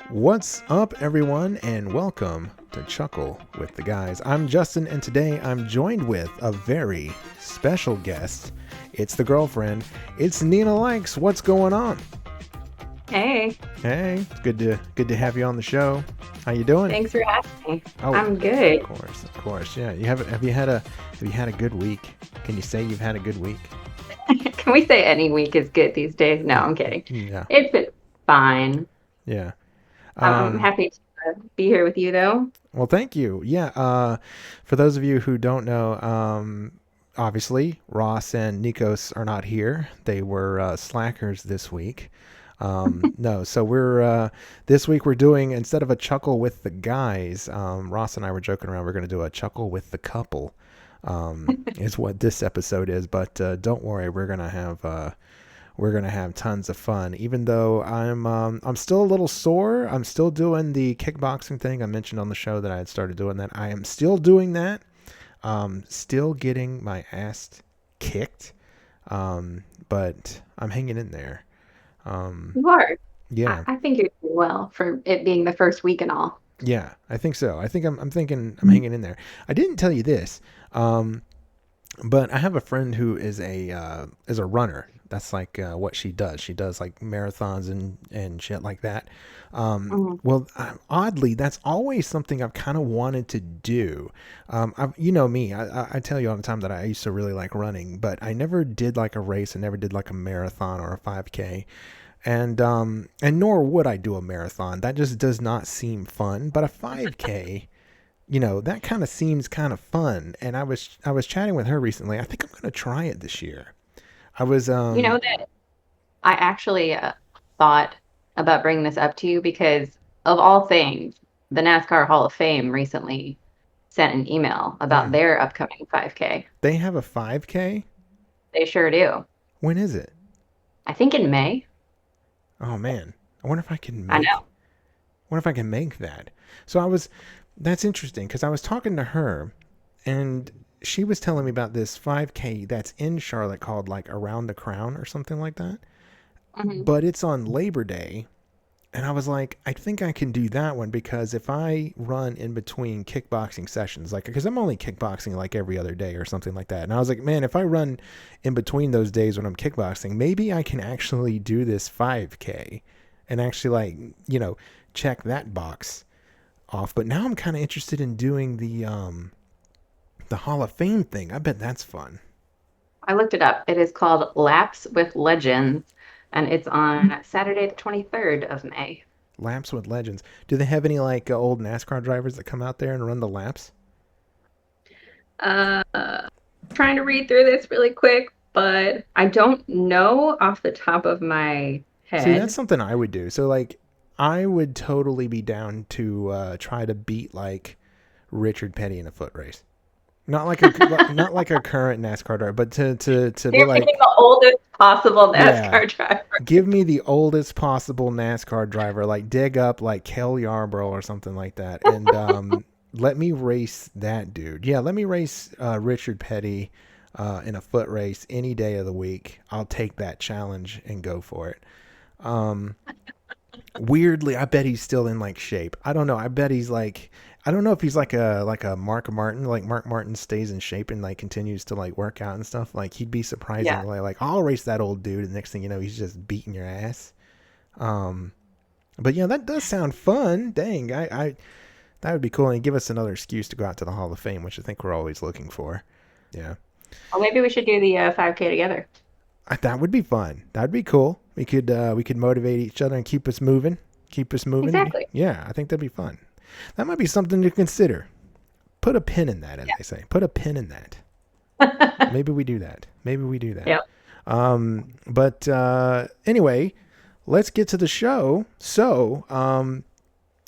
What's up, everyone, and welcome to Chuckle with the Guys. I'm Justin, and today I'm joined with a very special guest. It's the girlfriend. It's Nina Likes. What's going on? Hey, Hey, it's good to have you on the show. How you doing? thanks for having me. Oh, I'm good. of course. Yeah, have you had a good week? Can you say you've had a good week? Can we say any week is good these days? No, I'm kidding. Yeah, It's been fine. yeah. I'm happy to be here with you, though. Well, thank you. Yeah. For those of you who don't know, obviously Ross and Nikos are not here. They were slackers this week. No, so we're this week we're doing, instead of a chuckle with the guys, Ross and I were joking around. We're going to do a chuckle with the couple. Is what this episode is. But don't worry, we're gonna have tons of fun. Even though I'm still a little sore. I'm still doing the kickboxing thing. I mentioned on the show that I had started doing that. I am still doing that. Still getting my ass kicked. But I'm hanging in there. You are. Yeah, I think you're doing well for it being the first week and all. yeah, I think so. I think I'm thinking I'm hanging in there. I didn't tell you this. But I have a friend who is a runner. That's like what she does. She does like marathons and shit like that. Mhm. Oddly, that's always something I've kind of wanted to do. You know me. I tell you all the time that I used to really like running, but I never did like a race. I never did like a marathon or a 5K. And nor would I do a marathon. That just does not seem fun. But a 5K, that kind of seems kind of fun. And I was chatting with her recently. I think I'm gonna try it this year. I was You know that I actually thought about bringing this up to you because, of all things, the NASCAR Hall of Fame recently sent an email about mm, their upcoming 5K. they have a 5K. They sure do. When is it? I think in May. Oh man, I wonder if I can I make. know. Wonder if I can make that. So I was. That's interesting because I was talking to her, and she was telling me about this 5K that's in Charlotte called like Around the Crown or something like that. Hmm. But it's on Labor Day. And I was like, I think I can do that one because if I run in between kickboxing sessions, like, because I'm only kickboxing like every other day or something like that. And I was like, man, if I run in between those days when I'm kickboxing, maybe I can actually do this 5K and actually, like, check that box off. But now I'm kind of interested in doing the Hall of Fame thing. I bet that's fun. I looked it up. It is called Laps with Legends, and it's on Saturday, the 23rd of May. Laps with Legends. Do they have any like old NASCAR drivers that come out there and run the laps? Uh, Trying to read through this really quick, but I don't know off the top of my See, that's head. something I would do. So, like, I would totally be down to try to beat like Richard Petty in a foot race. Not like a current NASCAR driver, but to be You're picking like, the oldest possible yeah, NASCAR driver. give me the oldest possible NASCAR driver, like dig up like Kel Yarborough or something like that, and let me race that dude. Yeah, let me race Richard Petty in a foot race any day of the week. I'll take that challenge and go for it. Um, Weirdly, I bet he's still in like shape. I don't know. I bet he's like, I don't know if he's like a Mark Martin. Like Mark Martin stays in shape and like continues to like work out and stuff. Like he'd be Yeah. surprisingly like, I'll race that old dude. And the next thing you know, he's just beating your ass. Um, but yeah, that does sound fun. Dang, I that would be cool and give us another excuse to go out to the Hall of Fame, which I think we're always looking for. Yeah, Well, maybe we should do the 5K together. that would be fun. That'd be cool. We could motivate each other and keep us moving. Keep us moving. Exactly. Yeah, I think that'd be fun. That might be something to consider. Put a pin in that, as they say. Put a pin in that. Yeah. Maybe we do that. Maybe we do that. Yep. But anyway, let's get to the show. So,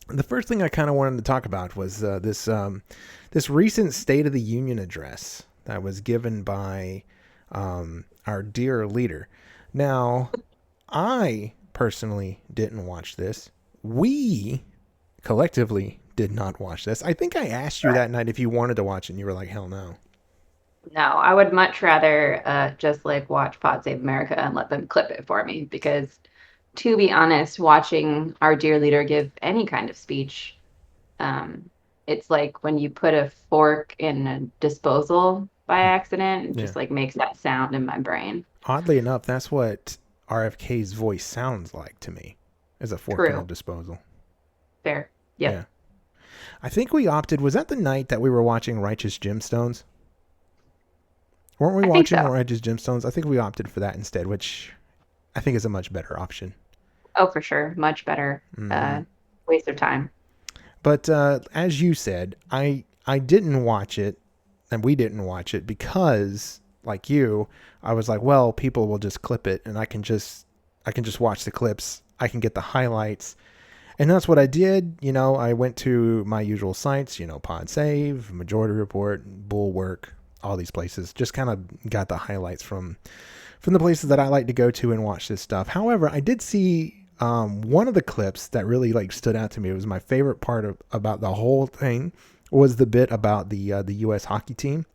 the first thing I kind of wanted to talk about was this recent State of the Union address that was given by our dear leader. Now, I personally didn't watch this. We collectively did not watch this. I think I asked you Right. that night if you wanted to watch it, and you were like, hell no. No, I would much rather just like watch Pod Save America and let them clip it for me because to be honest, watching our dear leader give any kind of speech, um, it's like when you put a fork in a disposal by accident, it Yeah. just like makes that sound in my brain. Oddly enough, that's what RFK's voice sounds like to me, as a fork in a True. disposal. Fair. Yep. Yeah. I think we opted. Was that the night that we were watching Righteous Gemstones? Weren't we I think watching so. Righteous Gemstones? I think we opted for that instead, which I think is a much better option. Oh, for sure. Much better. Hmm. Waste of time. But as you said, I didn't watch it, and we didn't watch it because, like you, I was like, well, people will just clip it, and I can just watch the clips. I can get the highlights, and that's what I did. I went to my usual sites, Pod Save, Majority Report, Bulwark, all these places. Just kind of got the highlights from the places that I like to go to and watch this stuff. However, I did see one of the clips that really like stood out to me. It was my favorite part about the whole thing was the bit about the U.S. hockey team.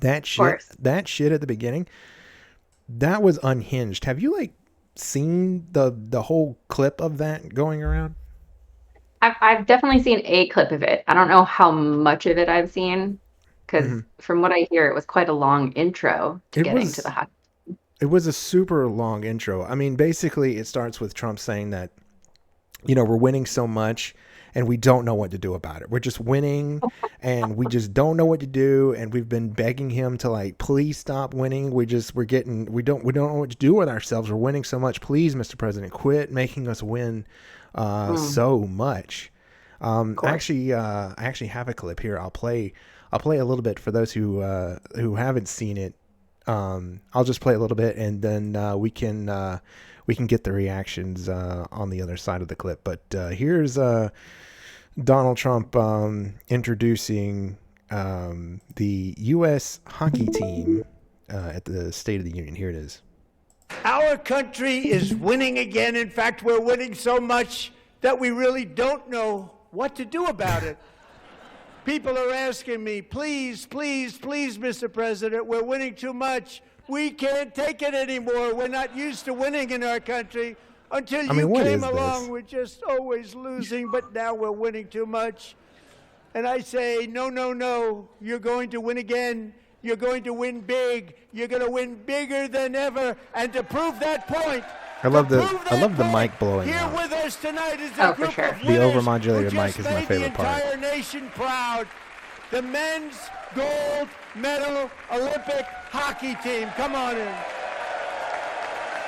That Of shit, course. that shit at the beginning, that was unhinged. Have you like seen the whole clip of that going around? I've definitely seen a clip of it. I don't know how much of it I've seen, Hmm. because from what I hear, it was quite a long intro to It getting to the was hockey. it was a super long intro. I mean, basically, it starts with Trump saying that we're winning so much and we don't know what to do about it. We're just winning and we just don't know what to do. And we've been begging him to like, please stop winning. We don't know what to do with ourselves. We're winning so much. Please, Mr. President, quit making us win Mm, so much. of I course. actually, I actually have a clip here. I'll play a little bit for those who haven't seen it. I'll just play a little bit, and then we can get the reactions on the other side of the clip. But here's Donald Trump introducing the U.S. hockey team at the State of the Union. Here it is. Our country is winning again. In fact, we're winning so much that we really don't know what to do about it. People are asking me, please, please, please, Mr. President, we're winning too much. We can't take it anymore. We're not used to winning in our country. Until I you mean, what came is this? along, we're just always losing, but now we're winning too much. And I say, no, no, no, you're going to win again. You're going to win big. You're going to win bigger than ever. And to prove that point, I to love the prove I that love the point, mic blowing here out. with us tonight is a Oh, for group of sure. The winners who overmodulated mic just is my made the favorite part. entire nation proud. The men's gold medal Olympic hockey team. Come on in.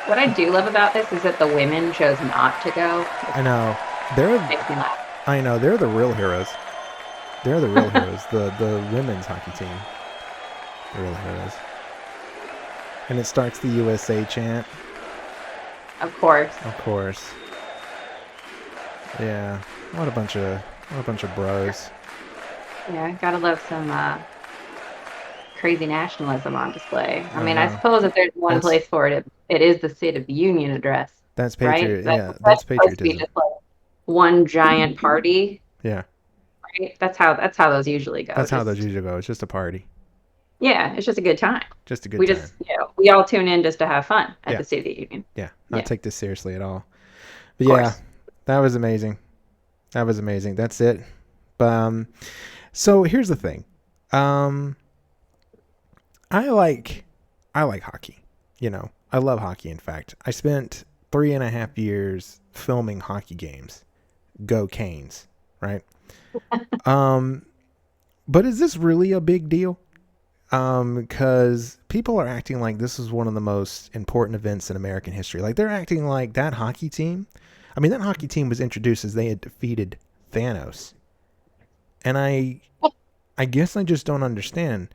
What I do love about this is that the women chose not to go. I know they're Makes me laugh. I know they're the real heroes. They're the real heroes. The women's hockey team, the real heroes. And it starts the USA chant, Of course. of course. Yeah, what a bunch of bros. Yeah, gotta love some crazy nationalism on display. I I mean, I know. suppose if there's one That's place for it, it is the State of the Union address, that's right? patriot. That's Yeah, that's supposed to be patriotism. just like one giant party, Yeah, right? That's how those usually go. that's how those Just usually go. It's just a party, yeah, it's just a good time. just a good We time. just we all tune in just to have fun at Yeah, the State of the Union. yeah. Not Yeah, of take this seriously at all. But yeah, course. that was amazing. That was amazing. That's it. So here's the thing. Um, I like I like hockey. I love hockey. In fact, I spent 3.5 years filming hockey games. Go Canes, right? Um, but is this really a big deal? Because people are acting like this is one of the most important events in American history. Like they're acting like that hockey team. I mean, that hockey team was introduced as they had defeated Thanos, and I guess I just don't understand.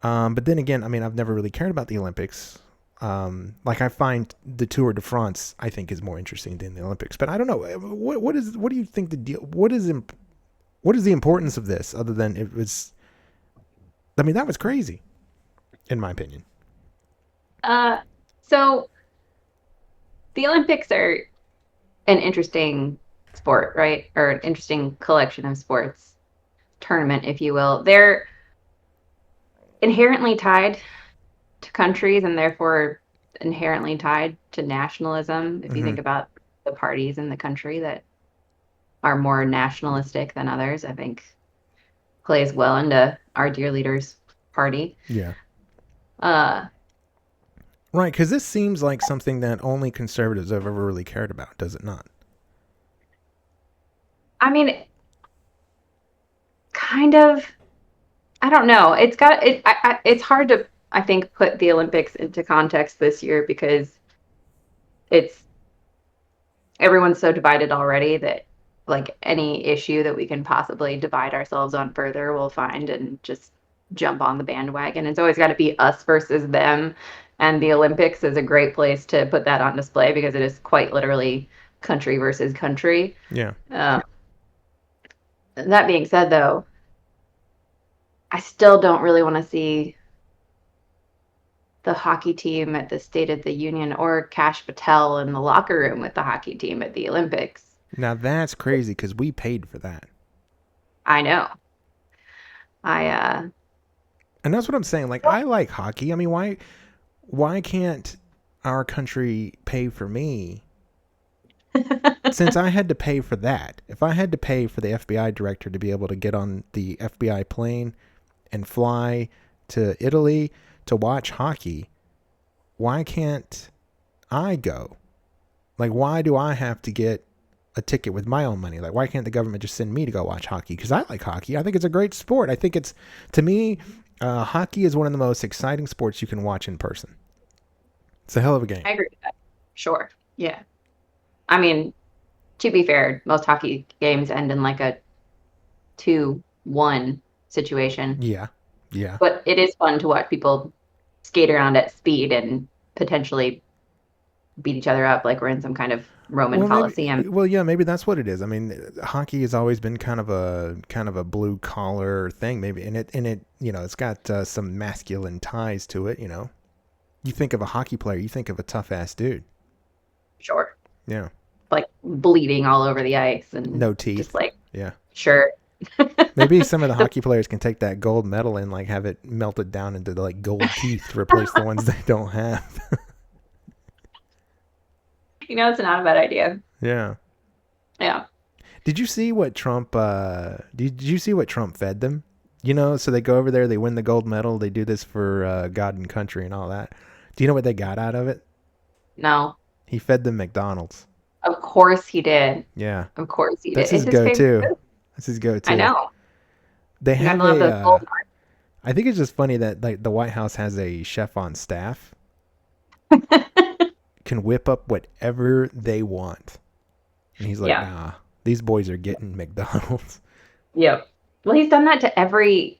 But then again, I mean, I've never really cared about the Olympics. Like I find the Tour de France, I think, is more interesting than the Olympics. But I don't know. What do you think the deal? What is the importance of this other than it was? I mean, that was crazy, in my opinion. Uh, so the Olympics are an interesting sport, right? Or an interesting collection of sports, tournament, if you will. They're inherently tied to countries and therefore inherently tied to nationalism. If you think about the parties in the country that are more nationalistic than others, I think plays well into our dear leader's party. Yeah. Uh, Right, because this seems like something that only conservatives have ever really cared about, does it not? I mean, kind of. I don't know. It's got it. It's hard to, I think, put the Olympics into context this year because it's everyone's so divided already that like any issue that we can possibly divide ourselves on further, we'll find and just jump on the bandwagon. It's always got to be us versus them, and the Olympics is a great place to put that on display because it is quite literally country versus country. Yeah. That being said, though, I still don't really want to see the hockey team at the State of the Union or Kash Patel in the locker room with the hockey team at the Olympics. Now that's crazy because we paid for that. I know. And that's what I'm saying. Like, I like hockey. I mean, why can't our country pay for me? Since I had to pay for that. If I had to pay for the FBI director to be able to get on the FBI plane and fly to Italy to watch hockey, why can't I go? Like, why do I have to get a ticket with my own money? Like, why can't the government just send me to go watch hockey? Because I like hockey. I think it's a great sport. I think it's, to me, hockey is one of the most exciting sports you can watch in person. It's a hell of a game. I agree with that. Sure. Yeah. I mean, to be fair, most hockey games end in like a 2-1 situation. Yeah. Yeah. But it is fun to watch people skate around at speed and potentially beat each other up like we're in some kind of Roman Coliseum. Maybe that's what it is. I mean, hockey has always been kind of a blue collar thing, maybe, and it it's got some masculine ties to it. You think of a hockey player, you think of a tough ass dude. Sure. Yeah. Like bleeding all over the ice and no teeth. Just like yeah. Sure. Maybe some of the hockey players can take that gold medal and like have it melted down into like gold teeth to replace the ones they don't have. It's not a bad idea. Yeah. Yeah. Did you see what Trump fed them? So they go over there, they win the gold medal, they do this for God and country and all that. Do you know what they got out of it? No. He fed them McDonald's. Of course he did. Yeah. Of course he That's did. his go-to. That's his go-to. I know. They have I think it's just funny that like the White House has a chef on staff. Can whip up whatever they want. And he's like, nah, these boys are getting McDonald's. Yep. Well, he's done that to every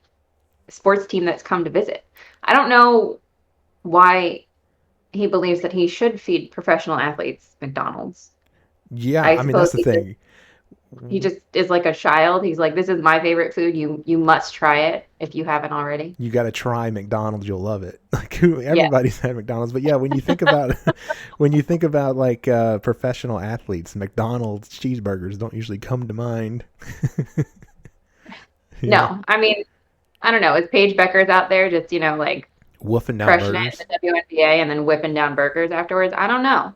sports team that's come to visit. I don't know why he believes that he should feed professional athletes McDonald's. Yeah, I mean, that's the thing. He just is like a child. He's like, this is my favorite food. You must try it if you haven't already. You got to try McDonald's. You'll love it. Like everybody's had McDonald's, but yeah, when you think about like professional athletes, McDonald's cheeseburgers don't usually come to mind. No, I mean, I don't know. Is Paige Becker's out there just like woofing down crushing burgers it in the WNBA and then whipping down burgers afterwards? I don't know,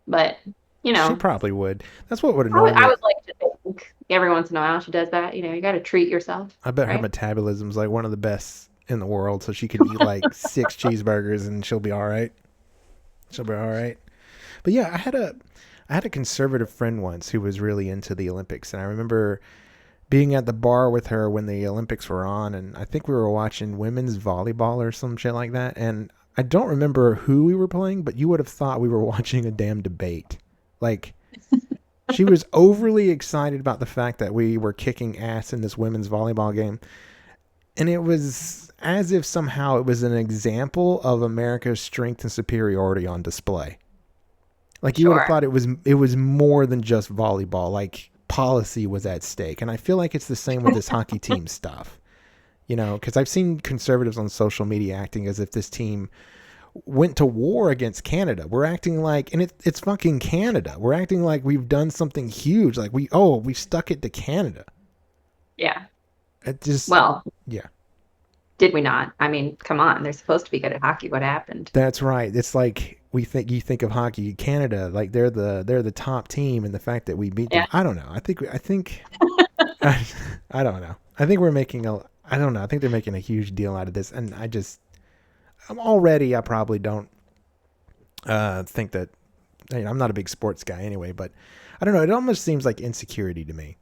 but she probably would. That's what would annoy me. I would like to think every once in a while she does that. You got to treat yourself. I bet her metabolism's like one of the best in the world, so she could eat like 6 cheeseburgers and she'll be all right. But yeah, I had a conservative friend once who was really into the Olympics, and I remember being at the bar with her when the Olympics were on, and I think we were watching women's volleyball or some shit like that, and I don't remember who we were playing, but you would have thought we were watching a damn debate. Like, she was overly excited about the fact that we were kicking ass in this women's volleyball game. And it was as if somehow it was an example of America's strength and superiority on display. Like, you would have thought it was more than just volleyball. Like, policy was at stake. And I feel like it's the same with this hockey team stuff. Because I've seen conservatives on social media acting as if this team went to war against Canada. We're acting like, and it's fucking Canada. We're acting like we've done something huge. Like we stuck it to Canada. Yeah. It just, yeah. Did we not? I mean, come on. They're supposed to be good at hockey. What happened? That's right. It's like you think of hockey, Canada, like they're the top team, and the fact that we beat them, Yeah. I don't know. I think I don't know. I think we're making I don't know. I think they're making a huge deal out of this, and I probably don't think that. I'm not a big sports guy anyway, but I don't know. It almost seems like insecurity to me,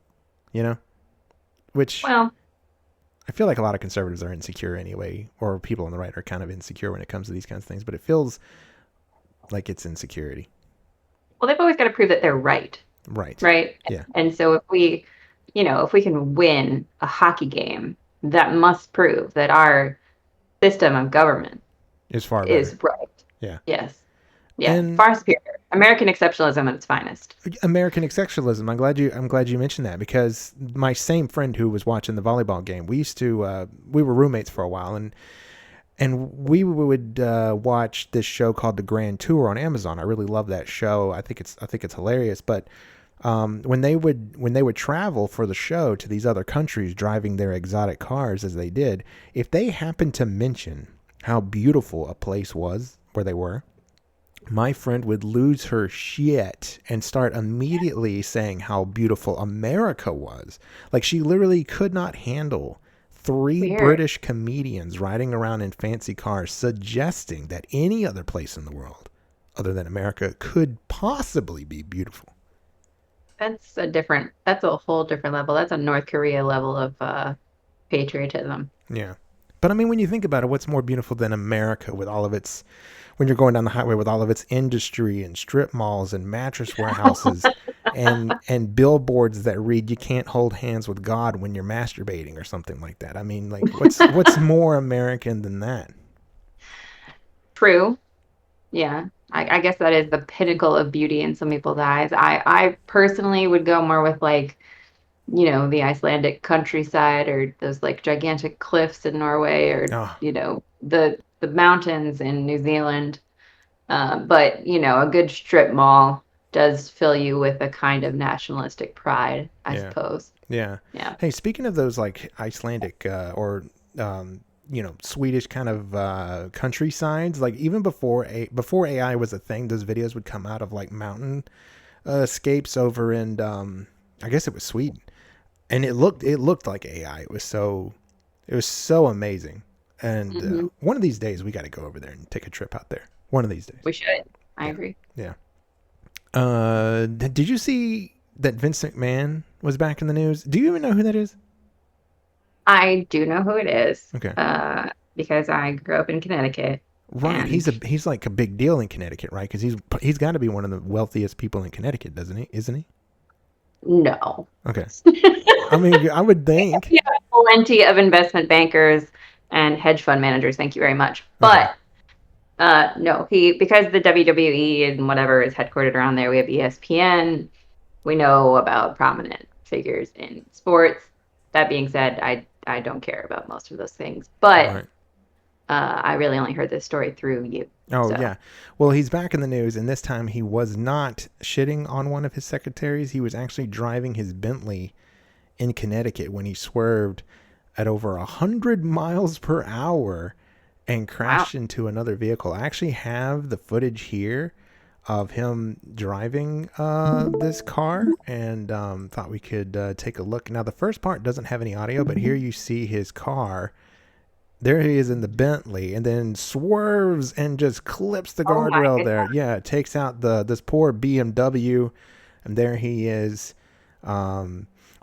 which Well, I feel like a lot of conservatives are insecure anyway, or people on the right are kind of insecure when it comes to these kinds of things, but it feels like it's insecurity. well, they've always got to prove that they're right. Right. Right. Yeah. And so if we can win a hockey game, that must prove that our system of government It's far better. is right. Yeah. Yes. Yeah. And far superior. American exceptionalism at its finest. American exceptionalism. I'm glad you mentioned that, because my same friend who was watching the volleyball game, we were roommates for a while, and we would watch this show called The Grand Tour on Amazon. I really love that show. I think it's hilarious. But when they would travel for the show to these other countries, driving their exotic cars as they did, if they happened to mention how beautiful a place was where they were, my friend would lose her shit and start immediately saying how beautiful America was. Like, she literally could not handle three Weird. British comedians riding around in fancy cars suggesting that any other place in the world other than America could possibly be beautiful. That's a whole different level. That's a North Korea level of patriotism. Yeah. But I mean, when you think about it, what's more beautiful than America with all of its, when you're going down the highway with all of its industry and strip malls and mattress warehouses and billboards that read, "You can't hold hands with God when you're masturbating," or something like that. I mean, like, what's more American than that? True. Yeah. I guess that is the pinnacle of beauty in some people's eyes. I personally would go more with, like, the Icelandic countryside, or those like gigantic cliffs in Norway, or Oh, the mountains in New Zealand. But a good strip mall does fill you with a kind of nationalistic pride, I Yeah. suppose. yeah. Yeah. Hey, speaking of those like Icelandic or Swedish kind of countrysides, like even before AI was a thing, those videos would come out of like mountain escapes over in I guess it was Sweden, and it looked like AI. It was so amazing. And one of these days we got to go over there and take a trip out there. One of these days. We should. I agree. Yeah. Did you see that Vince McMahon was back in the news? Do you even know who that is? I do know who it is. Okay. Because I grew up in Connecticut. Right. And He's like a big deal in Connecticut, right? Because he's got to be one of the wealthiest people in Connecticut, doesn't he? Isn't he? no. Okay. I mean, I would think. Yeah, plenty of investment bankers and hedge fund managers. Thank you very much. But no, because the WWE and whatever is headquartered around there, we have ESPN. We know about prominent figures in sports. That being said, I don't care about most of those things. But Right. I really only heard this story through you. Oh, So. yeah. Well, he's back in the news, and this time he was not shitting on one of his secretaries. He was actually driving his Bentley in Connecticut when he swerved at over 100 miles per hour and crashed into another vehicle. I actually have the footage here of him driving this car, and thought we could take a look. Now, the first part doesn't have any audio, but here you see his car. There he is in the Bentley, and then swerves and just clips the guardrail there. Yeah, takes out this poor BMW, and there he is.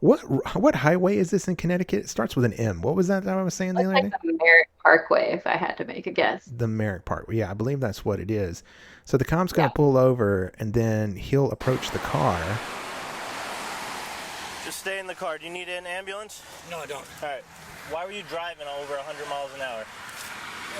What highway is this in Connecticut? It starts with an M. What was that I was saying the other day? Like the Merritt Parkway, if I had to make a guess. The Merritt Parkway. Yeah, I believe that's what it is. So the comp's going to pull over, and then he'll approach the car. Just stay in the car. Do you need an ambulance? No, I don't. All right. Why were you driving over 100 miles an hour?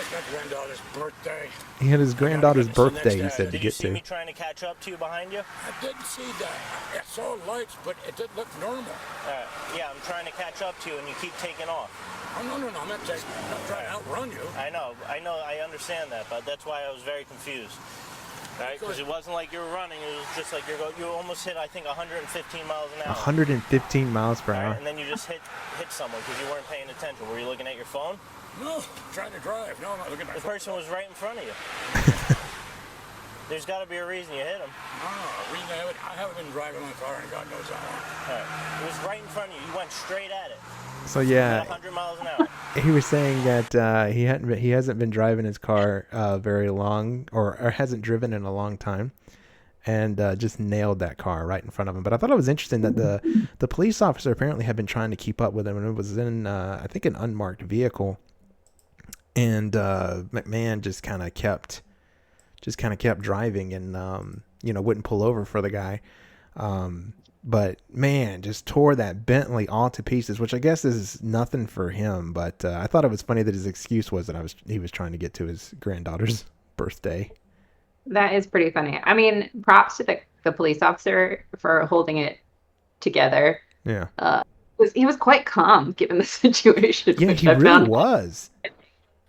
It's my granddaughter's birthday. He had his granddaughter's It's the next birthday, he day. said, to Did you get see to. me trying to catch up to you behind you? I didn't see that. I saw lights, but it didn't look normal. All right. Yeah, I'm trying to catch up to you, and you keep taking off. Oh, no, I'm not trying to outrun you. I know, I understand that, but that's why I was very confused. Right? Because it wasn't like you were running, it was just like you almost hit, I think, 115 miles an hour. 115 miles per hour. Right? And then you just hit someone because you weren't paying attention. Were you looking at your phone? No, I'm trying to drive. No, I'm not looking at my The phone. person was right in front of you. There's got to be a reason you hit him. No, I haven't been driving my car in God knows how long. All right. It was right in front of you. You went straight at it. So At yeah, 100 miles an hour. he was saying that he hasn't been driving his car very long, or hasn't driven in a long time, and just nailed that car right in front of him. But I thought it was interesting that the police officer apparently had been trying to keep up with him, and it was in I think an unmarked vehicle, and McMahon just kind of kept driving, and wouldn't pull over for the guy. But man, just tore that Bentley all to pieces, which I guess is nothing for him. But I thought it was funny that his excuse was that he was trying to get to his granddaughter's birthday. That is pretty funny. I mean, props to the police officer for holding it together. Yeah. He was quite calm given the situation. Yeah, which he I really found. was.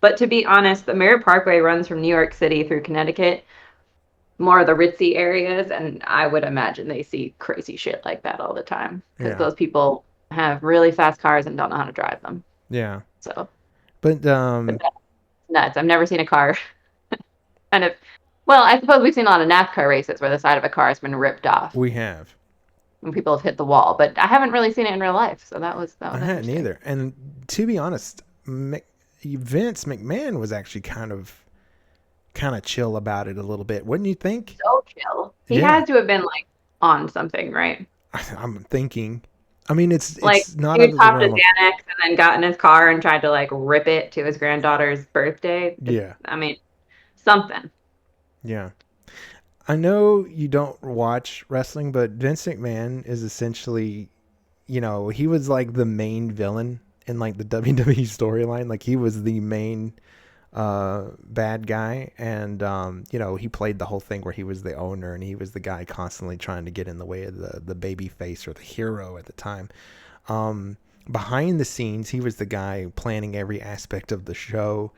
But to be honest, the Merritt Parkway runs from New York City through Connecticut, more of the ritzy areas, and I would imagine they see crazy shit like that all the time because Yeah. those people have really fast cars and don't know how to drive them. Yeah. So, But but that's nuts. I've never seen a car kind of. Well, I suppose we've seen a lot of NASCAR races where the side of a car has been ripped off we have. and people have hit the wall, but I haven't really seen it in real life. So that was I hadn't interesting. either. And to be honest, Vince McMahon was actually kind of chill about it a little bit, wouldn't you think? So chill. He Yeah. had to have been like on something, right? I'm thinking. I mean, it's Like not he out of the popped a realm of, Xanax and then got in his car and tried to like rip it to his granddaughter's birthday. Yeah. I mean, something. Yeah. I know you don't watch wrestling, but Vince McMahon is essentially, he was like the main villain in like the WWE storyline. Like he was the main bad guy, and he played the whole thing where he was the owner and he was the guy constantly trying to get in the way of the baby face or the hero at the time. Behind the scenes, he was the guy planning every aspect of the show.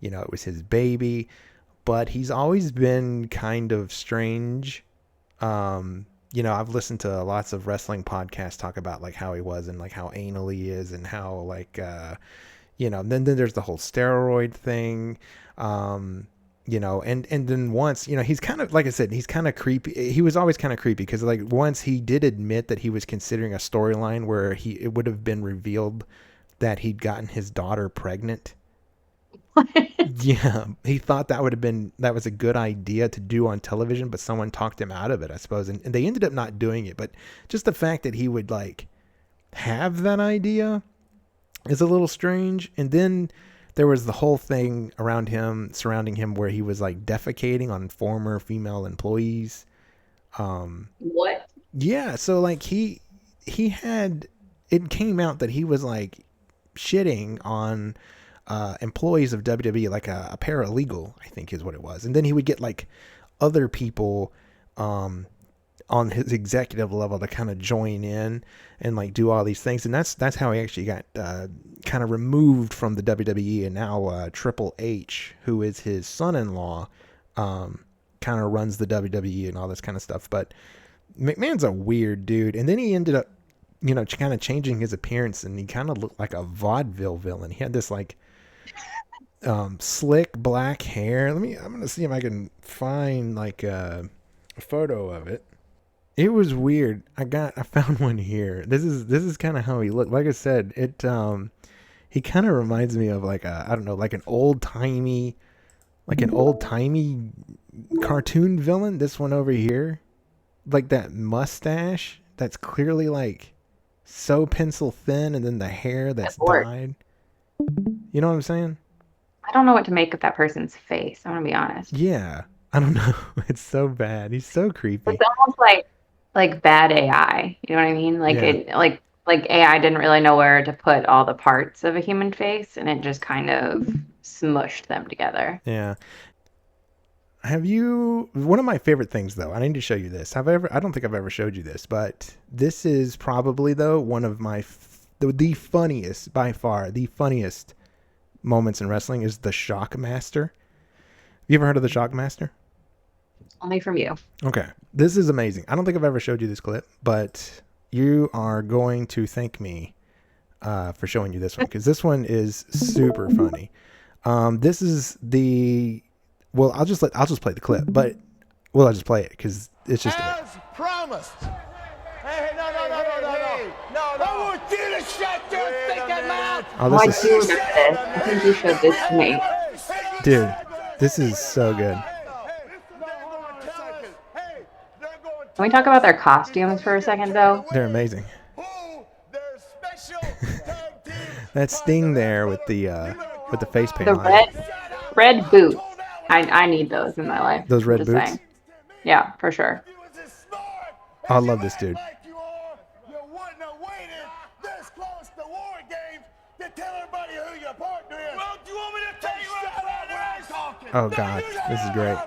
It was his baby, but he's always been kind of strange. I've listened to lots of wrestling podcasts talk about like how he was and like how anal he is and how like then there's the whole steroid thing. And then once, he's kind of, like I said, he's kind of creepy. He was always kind of creepy because like once he did admit that he was considering a storyline where it would have been revealed that he'd gotten his daughter pregnant. Yeah, he thought that was a good idea to do on television, but someone talked him out of it, I suppose. And they ended up not doing it. But just the fact that he would like have that idea is a little strange. And then there was the whole thing surrounding him where he was like defecating on former female employees. What? Yeah, so like it came out that he was like shitting on employees of WWE, like a paralegal, I think is what it was. And then he would get like other people on his executive level to kind of join in and like do all these things. And that's how he actually got kind of removed from the WWE. And now Triple H, who is his son-in-law, kind of runs the WWE and all this kind of stuff. But McMahon's a weird dude. And then he ended up, kind of changing his appearance, and he kind of looked like a vaudeville villain. He had this like slick black hair. I'm gonna see if I can find like a photo of it. It was weird. I found one here. This is kind of how he looked. Like I said, he kind of reminds me of like I don't know, like an old timey cartoon villain. This one over here, like that mustache that's clearly like so pencil thin, and then the hair that's dyed. You know what I'm saying? I don't know what to make of that person's face. I'm gonna be honest. Yeah, I don't know. It's so bad. He's so creepy. It's almost like bad AI. You know what I mean? Like Yeah. it like AI didn't really know where to put all the parts of a human face, and it just kind of smushed them together. Yeah. One of my favorite things though, I need to show you this. I don't think I've ever showed you this, but this is probably though one of my the funniest, by far the funniest moments in wrestling is the Shockmaster. Have you ever heard of the Shockmaster? Only from you. Okay. This is amazing. I don't think I've ever showed you this clip, but you are going to thank me for showing you this one, because this one is super funny. This is I'll just play the clip, but Well, I'll just play it because it's just. As promised. Hey, no. I want you to shut your stinking mouth. Oh, Oh, I this do is, remember this. I think you showed this to me. dude. This is so good. Can we talk about their costumes for a second, though? They're amazing. That Sting there with the face paint The on it. red boots. I need those in my life. Those red Just boots? saying. Yeah, for sure. I love this dude. Oh God, this is great.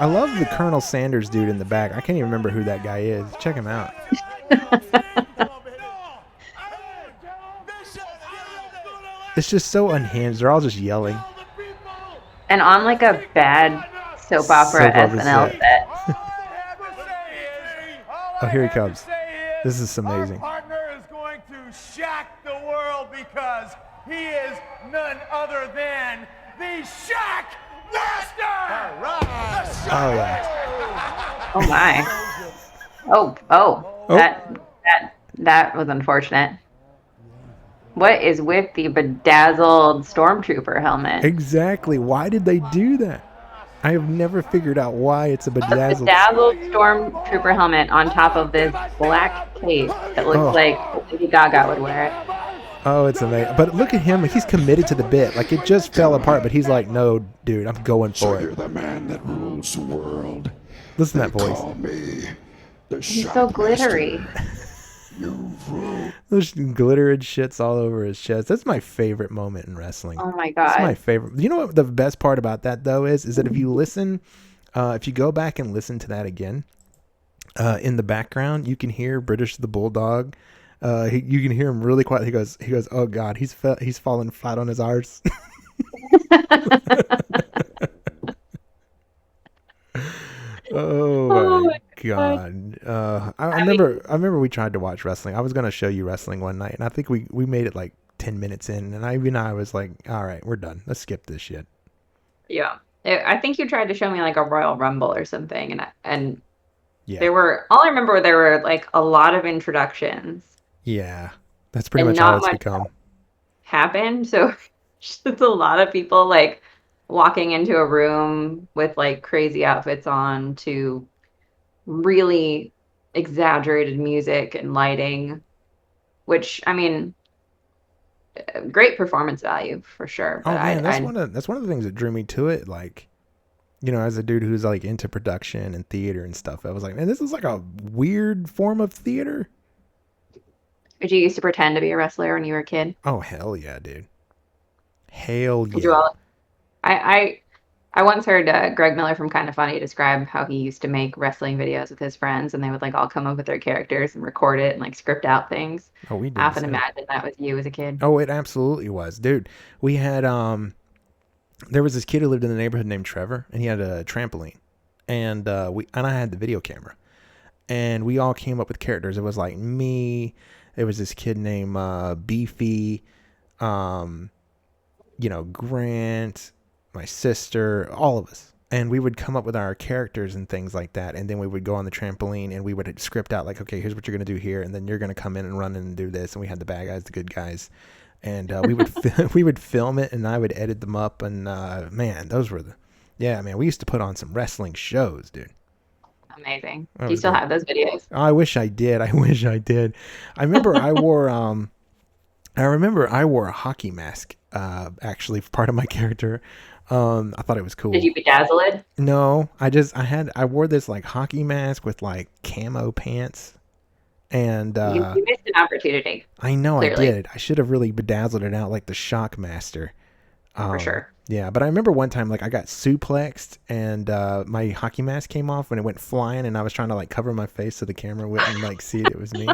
I love the Colonel Sanders dude in the back. I can't even remember who that guy is. Check him out. It's just so unhinged. They're all just yelling. And on like a bad soap opera SNL set. Oh, here he comes. This is amazing. Our partner is going to shock the world because he is none other than the Shock Master! All right. Oh yeah. Oh my. Oh. That was unfortunate. What is with the bedazzled stormtrooper helmet? Exactly. Why did they do that? I have never figured out why it's a A bedazzled. bedazzled stormtrooper helmet on top of this black cape that looks like Lady Gaga would wear it. Oh, it's amazing. But look at him. He's committed to the bit. Like, it just fell apart, but he's like, no, dude, I'm going So for you're it. the man that rules the world. Listen to that They voice. call me the He's Shock so Master. glittery. You've ruled. There's glitter and shits all over his chest. That's my favorite moment in wrestling. Oh my That's my god. favorite. You know what the best part about that, though, is that if you listen, if you go back and listen to that again, in the background, you can hear British the Bulldog. You can hear him really quiet. He goes, oh God, he's falling flat on his arse. Oh my God. I remember we tried to watch wrestling. I was going to show you wrestling one night, and I think we made it like 10 minutes in, and I was like, all right, we're done. Let's skip this shit. Yeah. I think you tried to show me like a Royal Rumble or something, and Yeah. all I remember there were like a lot of introductions Yeah. That's pretty and much all not it's much become. happened. So just a lot of people like walking into a room with like crazy outfits on to really exaggerated music and lighting, which I mean, great performance value for sure. Oh But man, that's one of the things that drew me to it. Like, you know, as a dude who's like into production and theater and stuff, I was like, man, this is like a weird form of theater. Did you used to pretend to be a wrestler when you were a kid? Oh hell yeah, dude. Hell Did you yeah. all? I once heard Greg Miller from Kind of Funny describe how he used to make wrestling videos with his friends, and they would like all come up with their characters and record it and like script out things. Oh, we did I the often same. imagine that was you as a kid. Oh, it absolutely was, dude. We had there was this kid who lived in the neighborhood named Trevor, and he had a trampoline, and I had the video camera, and we all came up with characters. It was like me. There was this kid named Beefy, Grant, my sister, all of us. And we would come up with our characters and things like that. And then we would go on the trampoline and we would script out like, okay, here's what you're going to do here. And then you're going to come in and run in and do this. And we had the bad guys, the good guys. And we would we would film it and I would edit them up. And man, we used to put on some wrestling shows, dude. Amazing. That Do you was still great. have those videos? I wish I did. I remember I wore a hockey mask, actually for part of my character. I thought it was cool. Did you bedazzle it? No, I wore this like hockey mask with like camo pants. And You missed an opportunity I know clearly. I did. I should have really bedazzled it out like the Shockmaster. for sure. Yeah, but I remember one time like I got suplexed and my hockey mask came off when it went flying and I was trying to like cover my face so the camera wouldn't like see it was me.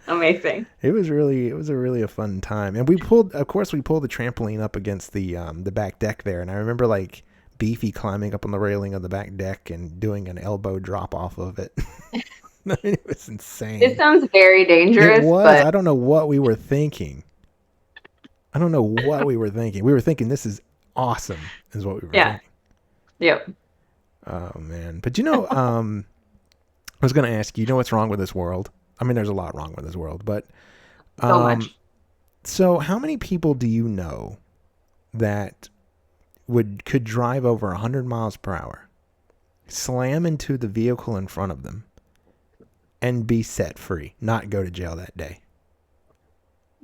Amazing. It was a really a fun time. And we pulled the trampoline up against the back deck there, and I remember like Beefy climbing up on the railing of the back deck and doing an elbow drop off of it. It was insane. This sounds very dangerous, It was. but I don't know what we were thinking. I don't know what we were thinking. We were thinking this is awesome, is what we were thinking. Yep. Oh man, but I was going to ask you. You know what's wrong with this world? I mean, there's a lot wrong with this world, but So much. So how many people do you know that could drive over 100 miles per hour, slam into the vehicle in front of them, and be set free, not go to jail that day?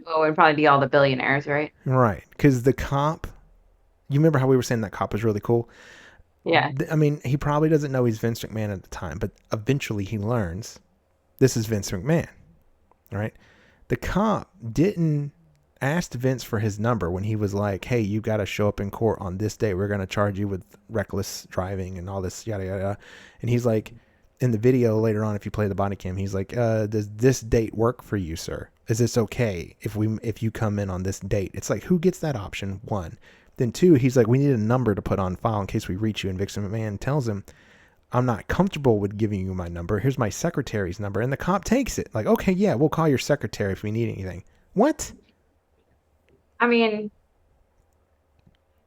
Oh, it'd probably be all the billionaires, right? Right, because the cop. You remember how we were saying that cop was really cool? Yeah. I mean, he probably doesn't know he's Vince McMahon at the time, but eventually he learns this is Vince McMahon, right? The cop didn't ask Vince for his number when he was like, hey, you got to show up in court on this day. We're going to charge you with reckless driving and all this, yada, yada. And he's like, in the video later on, if you play the body cam, he's like, does this date work for you, sir? Is this okay if you come in on this date? It's like, who gets that option? One. Then two, he's like, we need a number to put on file in case we reach you. And Vince McMahon tells him, I'm not comfortable with giving you my number. Here's my secretary's number. And the cop takes it. Like, okay, yeah, we'll call your secretary if we need anything. What? I mean,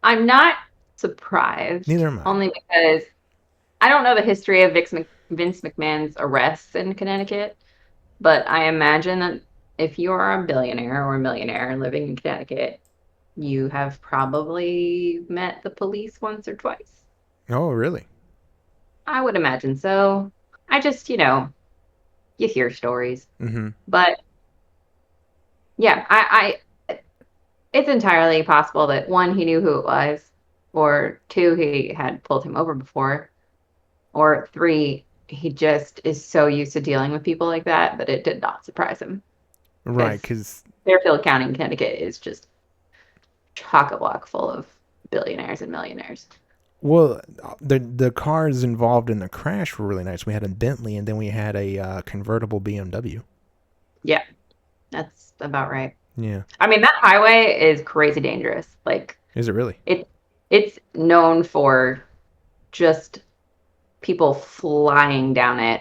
I'm not surprised. Neither am I. Only because I don't know the history of Vince McMahon's arrests in Connecticut, but I imagine that if you are a billionaire or a millionaire living in Connecticut, you have probably met the police once or twice. Oh, really? I would imagine so. I just, you hear stories. Mm-hmm. But yeah, it's entirely possible that one, he knew who it was, or two, he had pulled him over before, or three, he just is so used to dealing with people like that it did not surprise him. Right, because Fairfield County, Connecticut is just chock-a-block full of billionaires and millionaires. well, the cars involved in the crash were really nice. We had a Bentley, and then we had a convertible BMW. Yeah, that's about right. Yeah. I mean, that highway is crazy dangerous. Like, Is it really? it's known for just people flying down it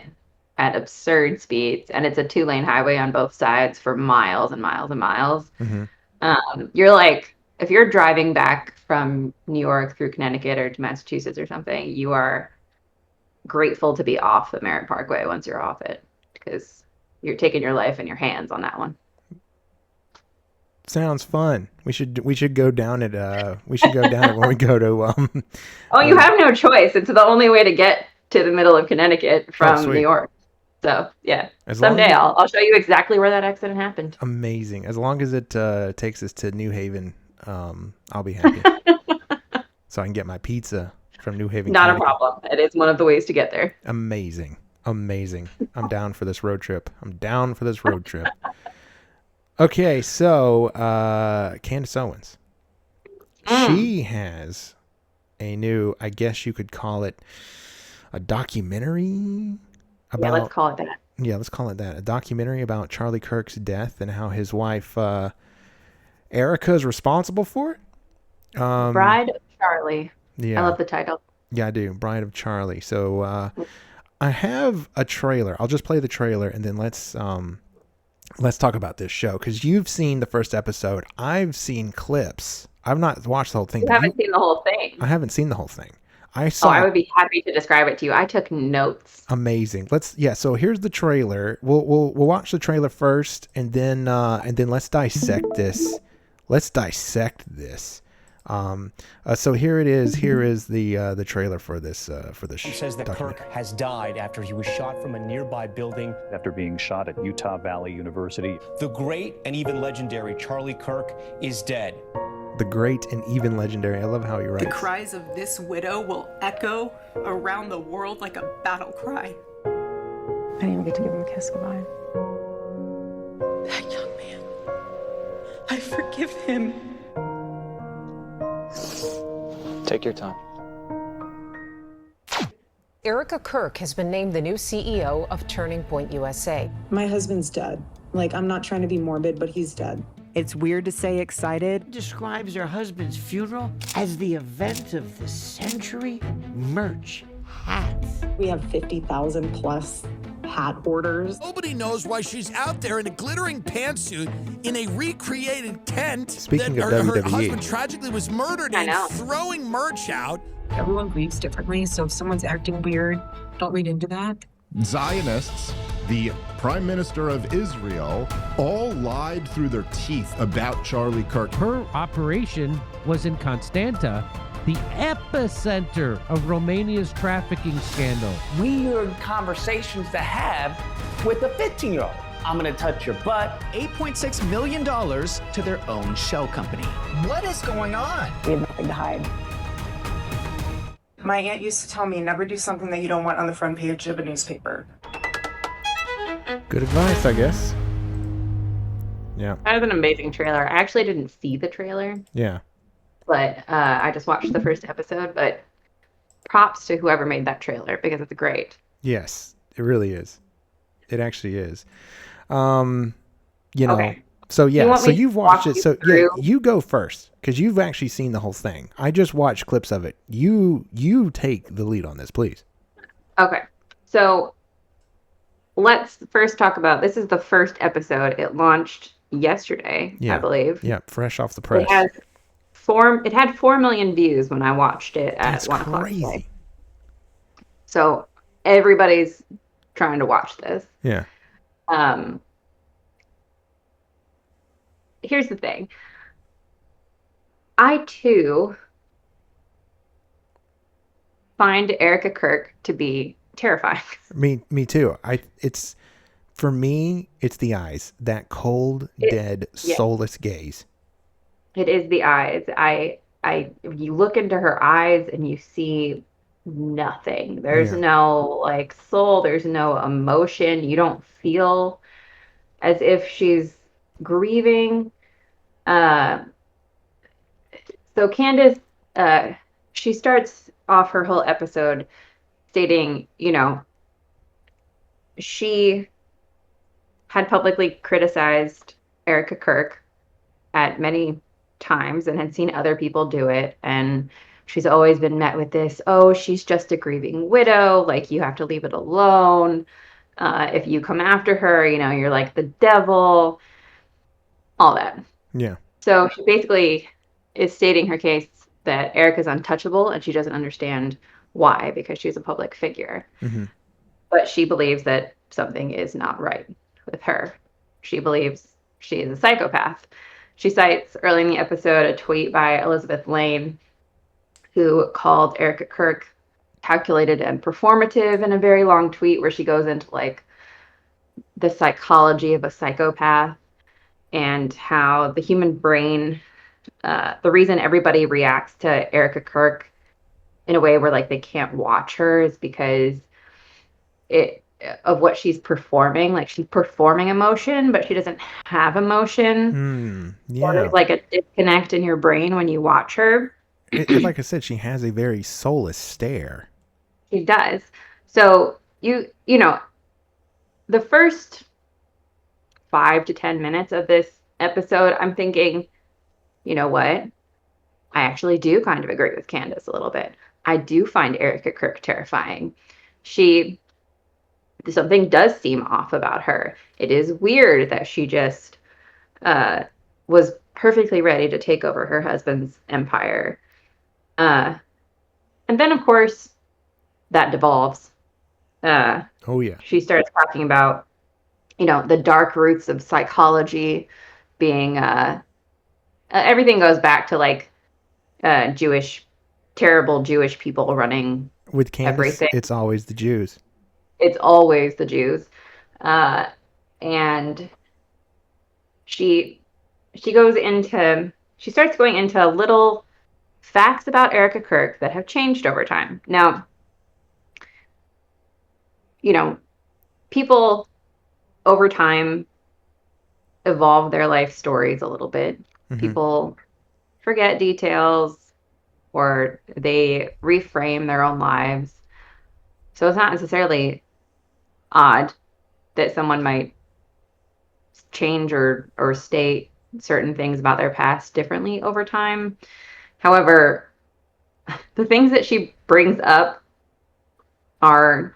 at absurd speeds, and it's a 2-lane highway on both sides for miles and miles and miles. Mm-hmm. You're like, if you're driving back from New York through Connecticut or to Massachusetts or something, you are grateful to be off the Merritt Parkway once you're off it, because you're taking your life in your hands on that one. Sounds fun. We should go down it. We should go down it when we go to. Oh, you have no choice. It's the only way to get to the middle of Connecticut from New York. So yeah, someday I'll show you exactly where that accident happened. Amazing. As long as it takes us to New Haven, I'll be happy. So I can get my pizza from New Haven. Not a problem. It is one of the ways to get there. Amazing. I'm down for this road trip. Okay, so Candice Owens. She has a new, I guess you could call it a documentary about... Yeah, let's call it that. Yeah, let's call it that. A documentary about Charlie Kirk's death and how his wife, Erica, is responsible for it. Bride of Charlie. Yeah. I love the title. Yeah, I do. Bride of Charlie. So I have a trailer. I'll just play the trailer and then let's talk about this show, because you've seen the first episode. I've seen clips. I've not watched the whole thing. You haven't seen the whole thing. I haven't seen the whole thing. I would be happy to describe it to you. I took notes. Amazing. So here's the trailer. We'll watch the trailer first, and then let's dissect this. So here it is. Here is the trailer for this. He says that Kirk has died after he was shot from a nearby building. After being shot at Utah Valley University. The great and even legendary Charlie Kirk is dead. The great and even legendary. I love how he writes. The cries of this widow will echo around the world like a battle cry. I didn't even get to give him a kiss goodbye. That young man, I forgive him. Take your time. Erica Kirk has been named the new CEO of Turning Point USA. My husband's dead. Like, I'm not trying to be morbid, but he's dead. It's weird to say excited. Describes her husband's funeral as the event of the century. Merch, hats. We have 50,000 plus hat orders. Nobody knows why she's out there in a glittering pantsuit in a recreated tent Speaking that of her WWE. husband tragically was murdered in, throwing merch out. Everyone grieves differently, so if someone's acting weird, don't read into that. Zionists, the Prime Minister of Israel, all lied through their teeth about Charlie Kirk. Her operation was in Constanta, the epicenter of Romania's trafficking scandal. We are conversations to have with a 15-year-old. I'm gonna touch your butt. $8.6 million to their own shell company. What is going on? We have nothing to hide. My aunt used to tell me, never do something that you don't want on the front page of a newspaper. Good advice, I guess. Yeah. That was an amazing trailer. I actually didn't see the trailer. Yeah. But I just watched the first episode. But props to whoever made that trailer because it's great. Yes, it really is. It actually is. Okay. So yeah, so you've watched it. So yeah, you go first because you've actually seen the whole thing. I just watched clips of it. You take the lead on this, please. Okay. So let's first talk about, this is the first episode. It launched yesterday, I believe. Yeah, fresh off the press. It had 4 million views when I watched it at 1 o'clock today. So everybody's trying to watch this. Yeah. Here's the thing. I too find Erica Kirk to be terrifying. Me too. For me, it's the eyes. That cold, dead, soulless gaze. It is the eyes. You look into her eyes and you see nothing. There's no like soul, there's no emotion. You don't feel as if she's grieving. So Candice, she starts off her whole episode stating, she had publicly criticized Erica Kirk at many times and had seen other people do it. And she's always been met with this, oh, she's just a grieving widow. Like, you have to leave it alone. If you come after her, you're like the devil, all that. Yeah. So she basically is stating her case that Erica's untouchable and she doesn't understand why, because she's a public figure. Mm-hmm. But she believes that something is not right with her. She believes she is a psychopath. She cites early in the episode a tweet by Elizabeth Lane, who called Erica Kirk calculated and performative in a very long tweet where she goes into like the psychology of a psychopath and how the human brain, the reason everybody reacts to Erica Kirk in a way where like they can't watch her is because of what she's performing. Like, she's performing emotion, but she doesn't have emotion. Or there's like a disconnect in your brain when you watch her. Like I said, she has a very soulless stare. She does. So you know, the first 5 to 10 minutes of this episode, I'm thinking, you know what? I actually do kind of agree with Candice a little bit. I do find Erica Kirk terrifying. Something does seem off about her. It is weird that she just was perfectly ready to take over her husband's empire. And then, of course, that devolves. Oh, yeah. She starts talking about, the dark roots of psychology being, everything goes back to like terrible Jewish people running with Candice, everything. It's always the Jews. It's always the Jews. And she starts going into little facts about Erica Kirk that have changed over time. Now, people over time evolve their life stories a little bit. Mm-hmm. People forget details or they reframe their own lives. So it's not necessarily odd that someone might change or state certain things about their past differently over time. However, the things that she brings up are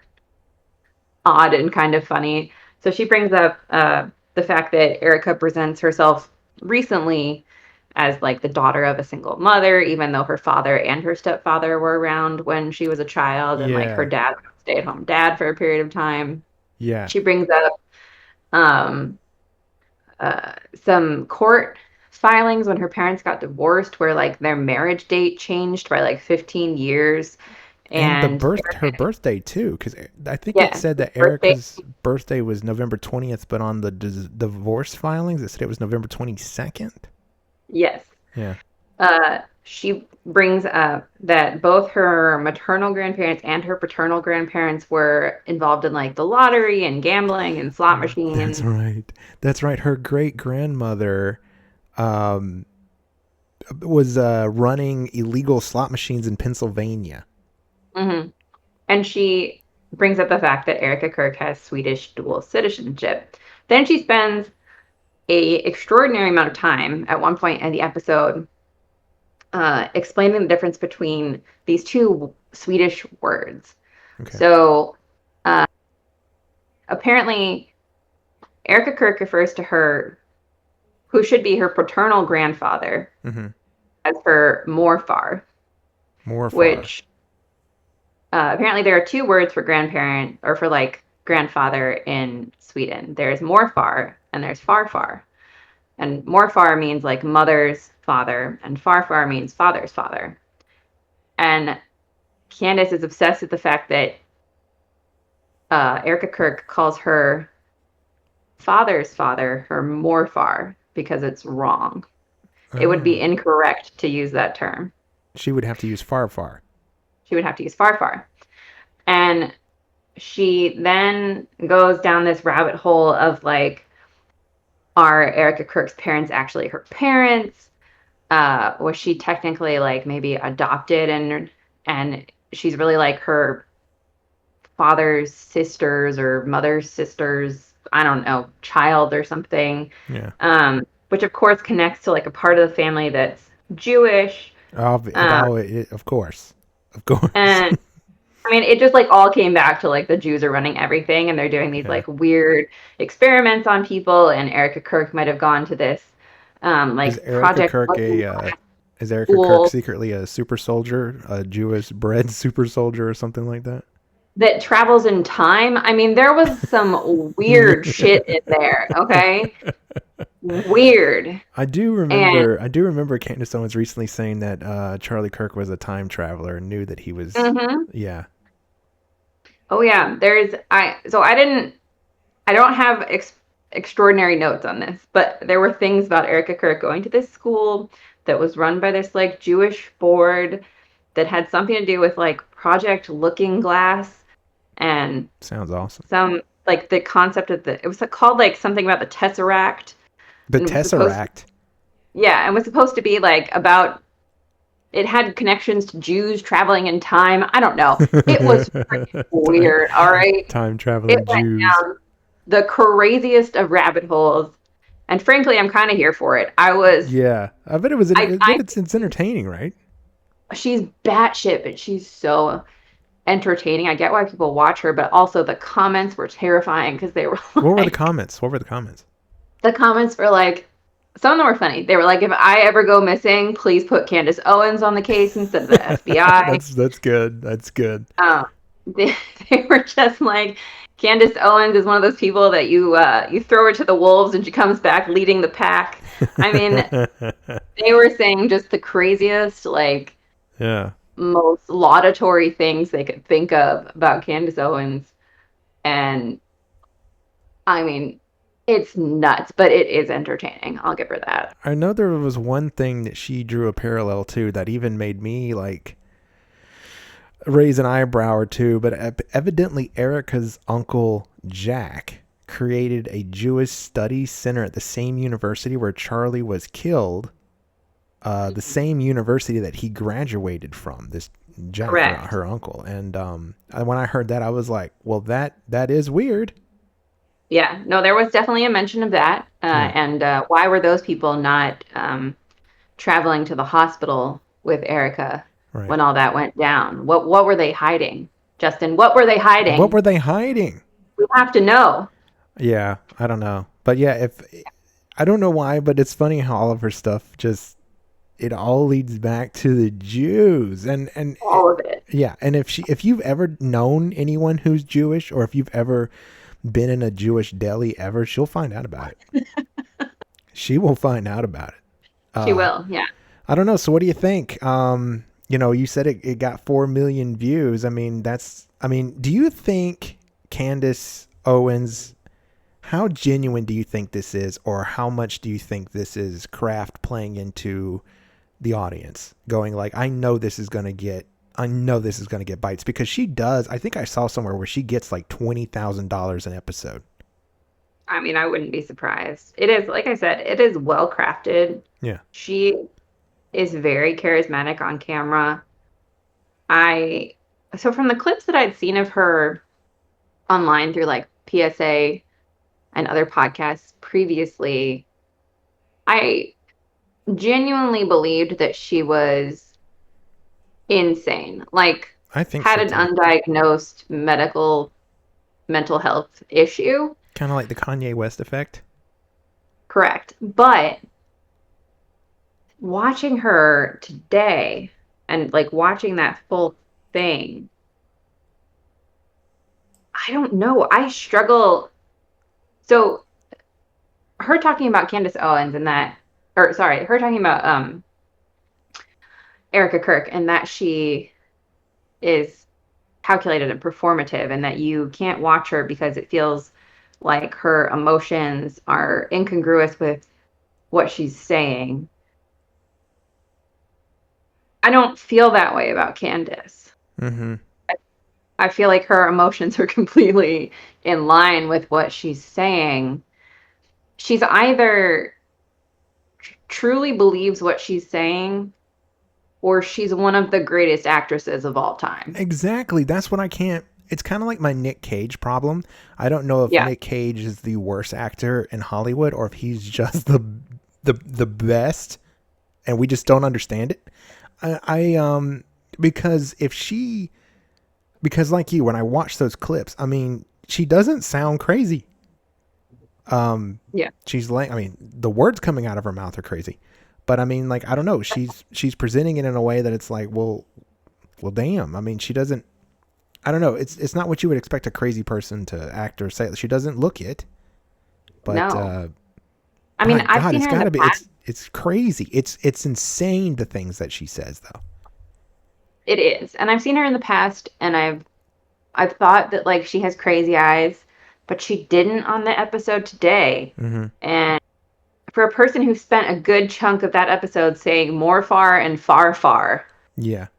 odd and kind of funny. So she brings up the fact that Erica presents herself recently as like the daughter of a single mother, even though her father and her stepfather were around when she was a child, and like her Yeah. dad was a stay-at-home dad for a period of time. Yeah. She brings up um, some court filings when her parents got divorced, where like their marriage date changed by like 15 years, And and her birthday too, because I think it yeah, said that birthday. Erica's birthday was November 20th, but on the divorce filings it said it was November 22nd. Yes. Yeah. She brings up that both her maternal grandparents and her paternal grandparents were involved in like the lottery and gambling and slot That's machines. right. That's right. Her great grandmother was running illegal slot machines in Pennsylvania. Mm-hmm. And she brings up the fact that Erica Kirk has Swedish dual citizenship. Then she spends a extraordinary amount of time at one point in the episode explaining the difference between these two Swedish words. Okay. So apparently Erica Kirk refers to her, who should be her paternal grandfather, as her morfar. Morfar. Which apparently there are two words for grandparent, or for like grandfather in Sweden. There's morfar and there's farfar. And morfar means like mother's father, and farfar means father's father. And Candice is obsessed with the fact that Erica Kirk calls her father's father her morfar because it's wrong. It would be incorrect to use that term. She would have to use farfar. She would have to use farfar. And she then goes down this rabbit hole of like, are Erica Kirk's parents actually her parents? Was she technically like maybe adopted, and she's really like her father's sisters or mother's sisters, I don't know, child or something. Yeah. Which of course connects to like a part of the family that's Jewish. Of course. Of course. And I mean, it just like all came back to like the Jews are running everything, and they're doing these like weird experiments on people. And Erica Kirk might have gone to this like is Erica project. Kirk is Erica Kirk secretly a super soldier, a Jewish bred super soldier or something like that? That travels in time. I mean, there was some weird shit in there. Okay, weird. I do remember Candice Owens recently saying that Charlie Kirk was a time traveler and knew that he was. Yeah. Oh yeah, I don't have extraordinary notes on this, but there were things about Erica Kirk going to this school that was run by this like Jewish board that had something to do with like Project Looking Glass, and sounds awesome. Some like the concept of it was called like something about the Tesseract. The Tesseract. Yeah, it was supposed to be like about. It had connections to Jews traveling in time. I don't know. It was weird. All right. Time traveling It went Jews. down the craziest of rabbit holes, and frankly, I'm kind of here for it. Yeah, I bet it was. It's entertaining, right? She's batshit, but she's so entertaining. I get why people watch her, but also the comments were terrifying because they were. What were the comments? The comments were like, some of them were funny. They were like, if I ever go missing, please put Candice Owens on the case instead of the FBI. That's good. That's good. They were just like, Candice Owens is one of those people that you throw her to the wolves and she comes back leading the pack. I mean, they were saying just the craziest, like, most laudatory things they could think of about Candice Owens. And I mean, it's nuts, but it is entertaining. I'll give her that. I know there was one thing that she drew a parallel to that even made me like raise an eyebrow or two, but evidently Erica's uncle Jack created a Jewish studies center at the same university where Charlie was killed, the same university that he graduated from, this Jack, her uncle. And when I heard that, I was like, well, that is weird. Yeah, no, there was definitely a mention of that. And why were those people not traveling to the hospital with Erica when all that went down? What were they hiding? Justin, what were they hiding? What were they hiding? have to know. Yeah, I don't know. But yeah, if I don't know why, but it's funny how all of her stuff it all leads back to the Jews and all of it. Yeah, and if you've ever known anyone who's Jewish, or if you've ever been in a Jewish deli ever, she'll find out about it. She will find out about it. She will, yeah. I don't know. So what do you think? You said it got 4 million views. I mean, do you think Candice Owens, how genuine do you think this is, or how much do you think this is craft playing into the audience, going like, I know this is going to get bites? Because she does. I think I saw somewhere where she gets like $20,000 an episode. I mean, I wouldn't be surprised. It is, like I said, it is well crafted. Yeah. She is very charismatic on camera. So from the clips that I'd seen of her online through like PSA and other podcasts previously, I genuinely believed that she was insane. Like, I think had so an too. undiagnosed mental health issue. Kind of like the Kanye West effect. Correct. But watching her today and like watching that full thing, I don't know. I struggle. So her talking about Candice Owens and her talking about Erica Kirk, and that she is calculated and performative, and that you can't watch her because it feels like her emotions are incongruous with what she's saying. I don't feel that way about Candice. Mm-hmm. I feel like her emotions are completely in line with what she's saying. She's either truly believes what she's saying, or she's one of the greatest actresses of all time. Exactly. That's what I can't. It's kind of like my Nick Cage problem. I don't know if Nick Cage is the worst actor in Hollywood, or if he's just the best, and we just don't understand it. Because like you, when I watch those clips, I mean, she doesn't sound crazy. She's like, I mean, the words coming out of her mouth are crazy, but I mean, like, I don't know. She's presenting it in a way that it's like, well, damn. I mean, she doesn't. I don't know. It's not what you would expect a crazy person to act or say. She doesn't look it. But no. I mean, I've seen her in the past. It's crazy. It's insane, the things that she says, though. It is, and I've seen her in the past, and I've thought that like she has crazy eyes, but she didn't on the episode today. Mm-hmm. And for a person who spent a good chunk of that episode saying more far and far far,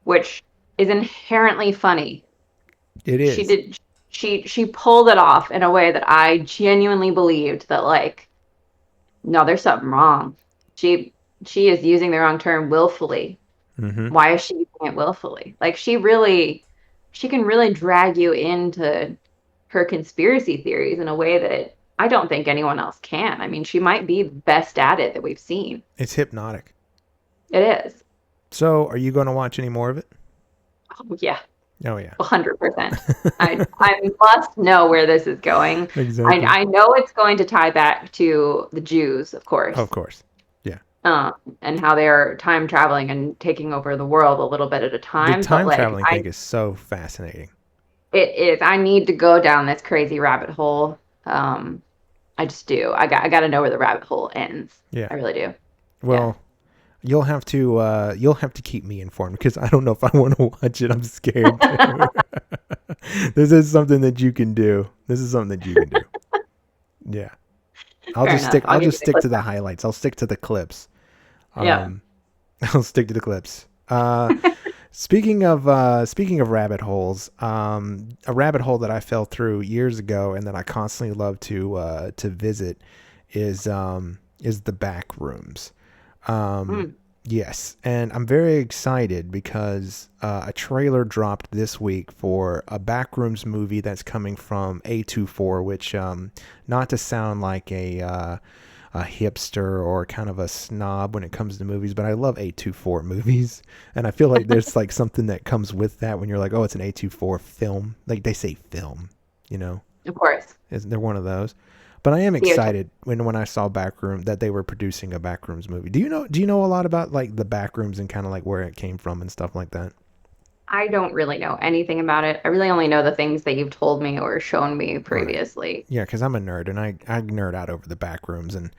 which is inherently funny. It is. She pulled it off in a way that I genuinely believed that, like, no, there's something wrong. She is using the wrong term willfully. Mm-hmm. Why is she using it willfully? Like, she can really drag you into her conspiracy theories in a way that I don't think anyone else can. I mean, she might be the best at it that we've seen. It's hypnotic. It is. So, are you going to watch any more of it? Oh, yeah. Oh, yeah. 100%. I must know where this is going. Exactly. I know it's going to tie back to the Jews, of course. Of course. Yeah. And how they're time traveling and taking over the world a little bit at a time. The time traveling thing is so fascinating. It is. I need to go down this crazy rabbit hole. I just do. I got to know where the rabbit hole ends. Yeah. I really do. Well, you'll have to keep me informed, because I don't know if I want to watch it. I'm scared to. This is something that you can do. Yeah. I'll just stick to the highlights. I'll stick to the clips. I'll stick to the clips. Speaking of rabbit holes, a rabbit hole that I fell through years ago and that I constantly love to visit is the back rooms. Yes, and I'm very excited because a trailer dropped this week for a Backrooms movie that's coming from A24, which, not to sound like a hipster or kind of a snob when it comes to movies, but I love A24 movies, and I feel like there's like something that comes with that when you're like, oh, it's an A24 film. Like, they say film, you know? Of course. They're one of those. But I am Theater. excited when I saw Backroom that they were producing a Backrooms movie. Do you know a lot about like the Backrooms and kind of like where it came from and stuff like that? I don't really know anything about it. I really only know the things that you've told me or shown me previously. Yeah, because I'm a nerd and I nerd out over the Backrooms, and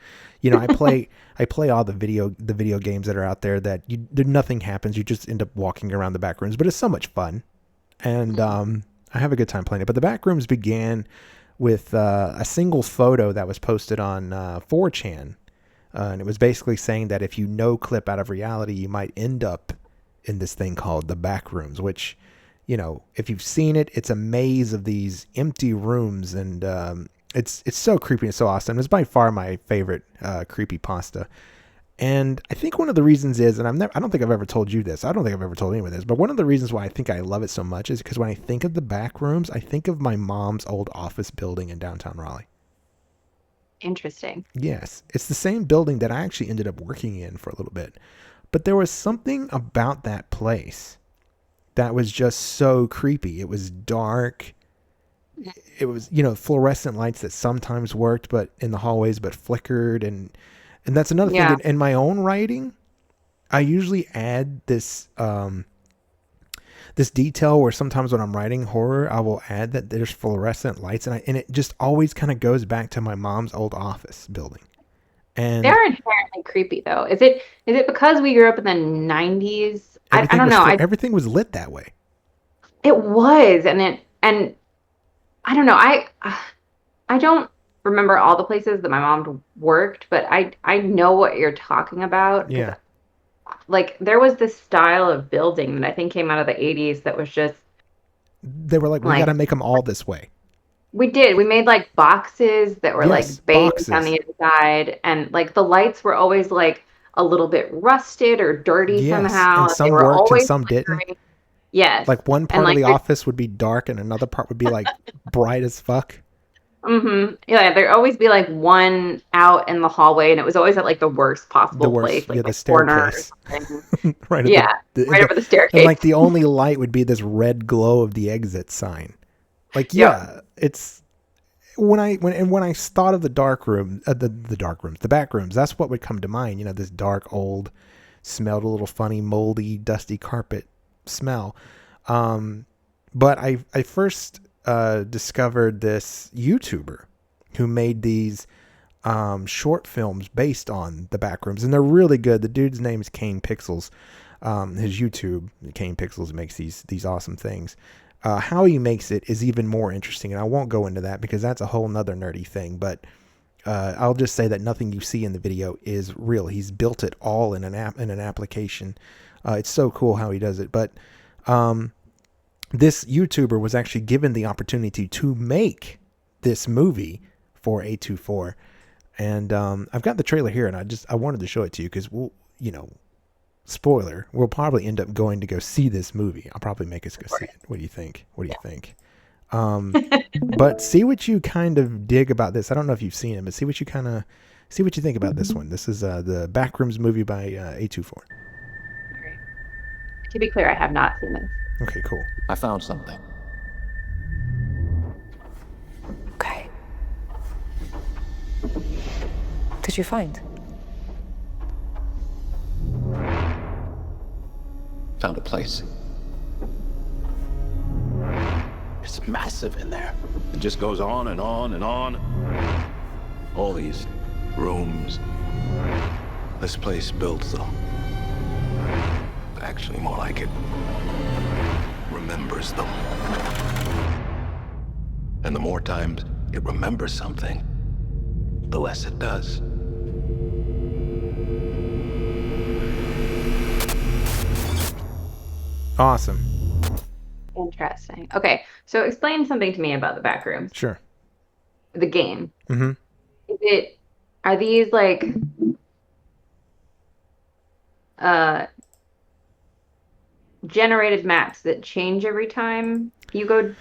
I play all the video games that are out there that nothing happens. You just end up walking around the Backrooms, but it's so much fun, and I have a good time playing it. But the Backrooms began with a single photo that was posted on 4chan, and it was basically saying that if you no clip out of reality, you might end up in this thing called the Backrooms, which, if you've seen it, it's a maze of these empty rooms, and it's so creepy and so awesome. It's by far my favorite creepypasta. And I think one of the reasons is, and I don't think I've ever told you this. I don't think I've ever told anyone this, but one of the reasons why I think I love it so much is because when I think of the Backrooms, I think of my mom's old office building in downtown Raleigh. Interesting. Yes. It's the same building that I actually ended up working in for a little bit. But there was something about that place that was just so creepy. It was dark. It was, fluorescent lights that sometimes worked, but in the hallways, but flickered. And that's another thing. In my own writing, I usually add this this detail where sometimes when I'm writing horror, I will add that there's fluorescent lights, and it just always kind of goes back to my mom's old office building. And they're inherently creepy, though. Is it because we grew up in the 90s? I don't know. Everything was lit that way. It was, and I don't know. I don't remember all the places that my mom worked, but I know what you're talking about. Yeah. Like, there was this style of building that I think came out of the 80s that was just... They were like, we got to make them all this way. We did. We made like boxes that were like baked on the inside, and like the lights were always like a little bit rusted or dirty somehow. And some worked and some didn't. Yes. Like one part of the office would be dark and another part would be like bright as fuck. Mm-hmm. Yeah, there'd always be like one out in the hallway, and it was always at like the worst possible place, like the staircase. Right over the staircase. And like the only light would be this red glow of the exit sign. Like, it's when I thought of the dark room, the back rooms, that's what would come to mind. This dark, old, smelled a little funny, moldy, dusty carpet smell. But I first discovered this YouTuber who made these short films based on the back rooms, and they're really good. The dude's name is Kane Pixels. His YouTube, Kane Pixels, makes these awesome things. How he makes it is even more interesting, and I won't go into that because that's a whole nother nerdy thing, but I'll just say that nothing you see in the video is real. He's built it all in an application. It's so cool how he does it. But this YouTuber was actually given the opportunity to make this movie for A24, and I've got the trailer here, and I wanted to show it to you because spoiler, we'll probably end up going to go see this movie. I'll probably make us go see it. What do you think? But see what you kind of dig about this. I don't know if you've seen it, but see what you think about this one. This is the Backrooms movie by A24. Great. To be clear, I have not seen this. Okay, cool. I found something. Okay. What did you find? Found a place. It's massive in there. It just goes on and on and on. All these rooms. This place built them. Actually, more like it remembers them. And the more times it remembers something, the less it does. Awesome. Interesting. Okay, so explain something to me about the Backrooms. Sure. The game. Mm-hmm. Are these like generated maps that change every time you go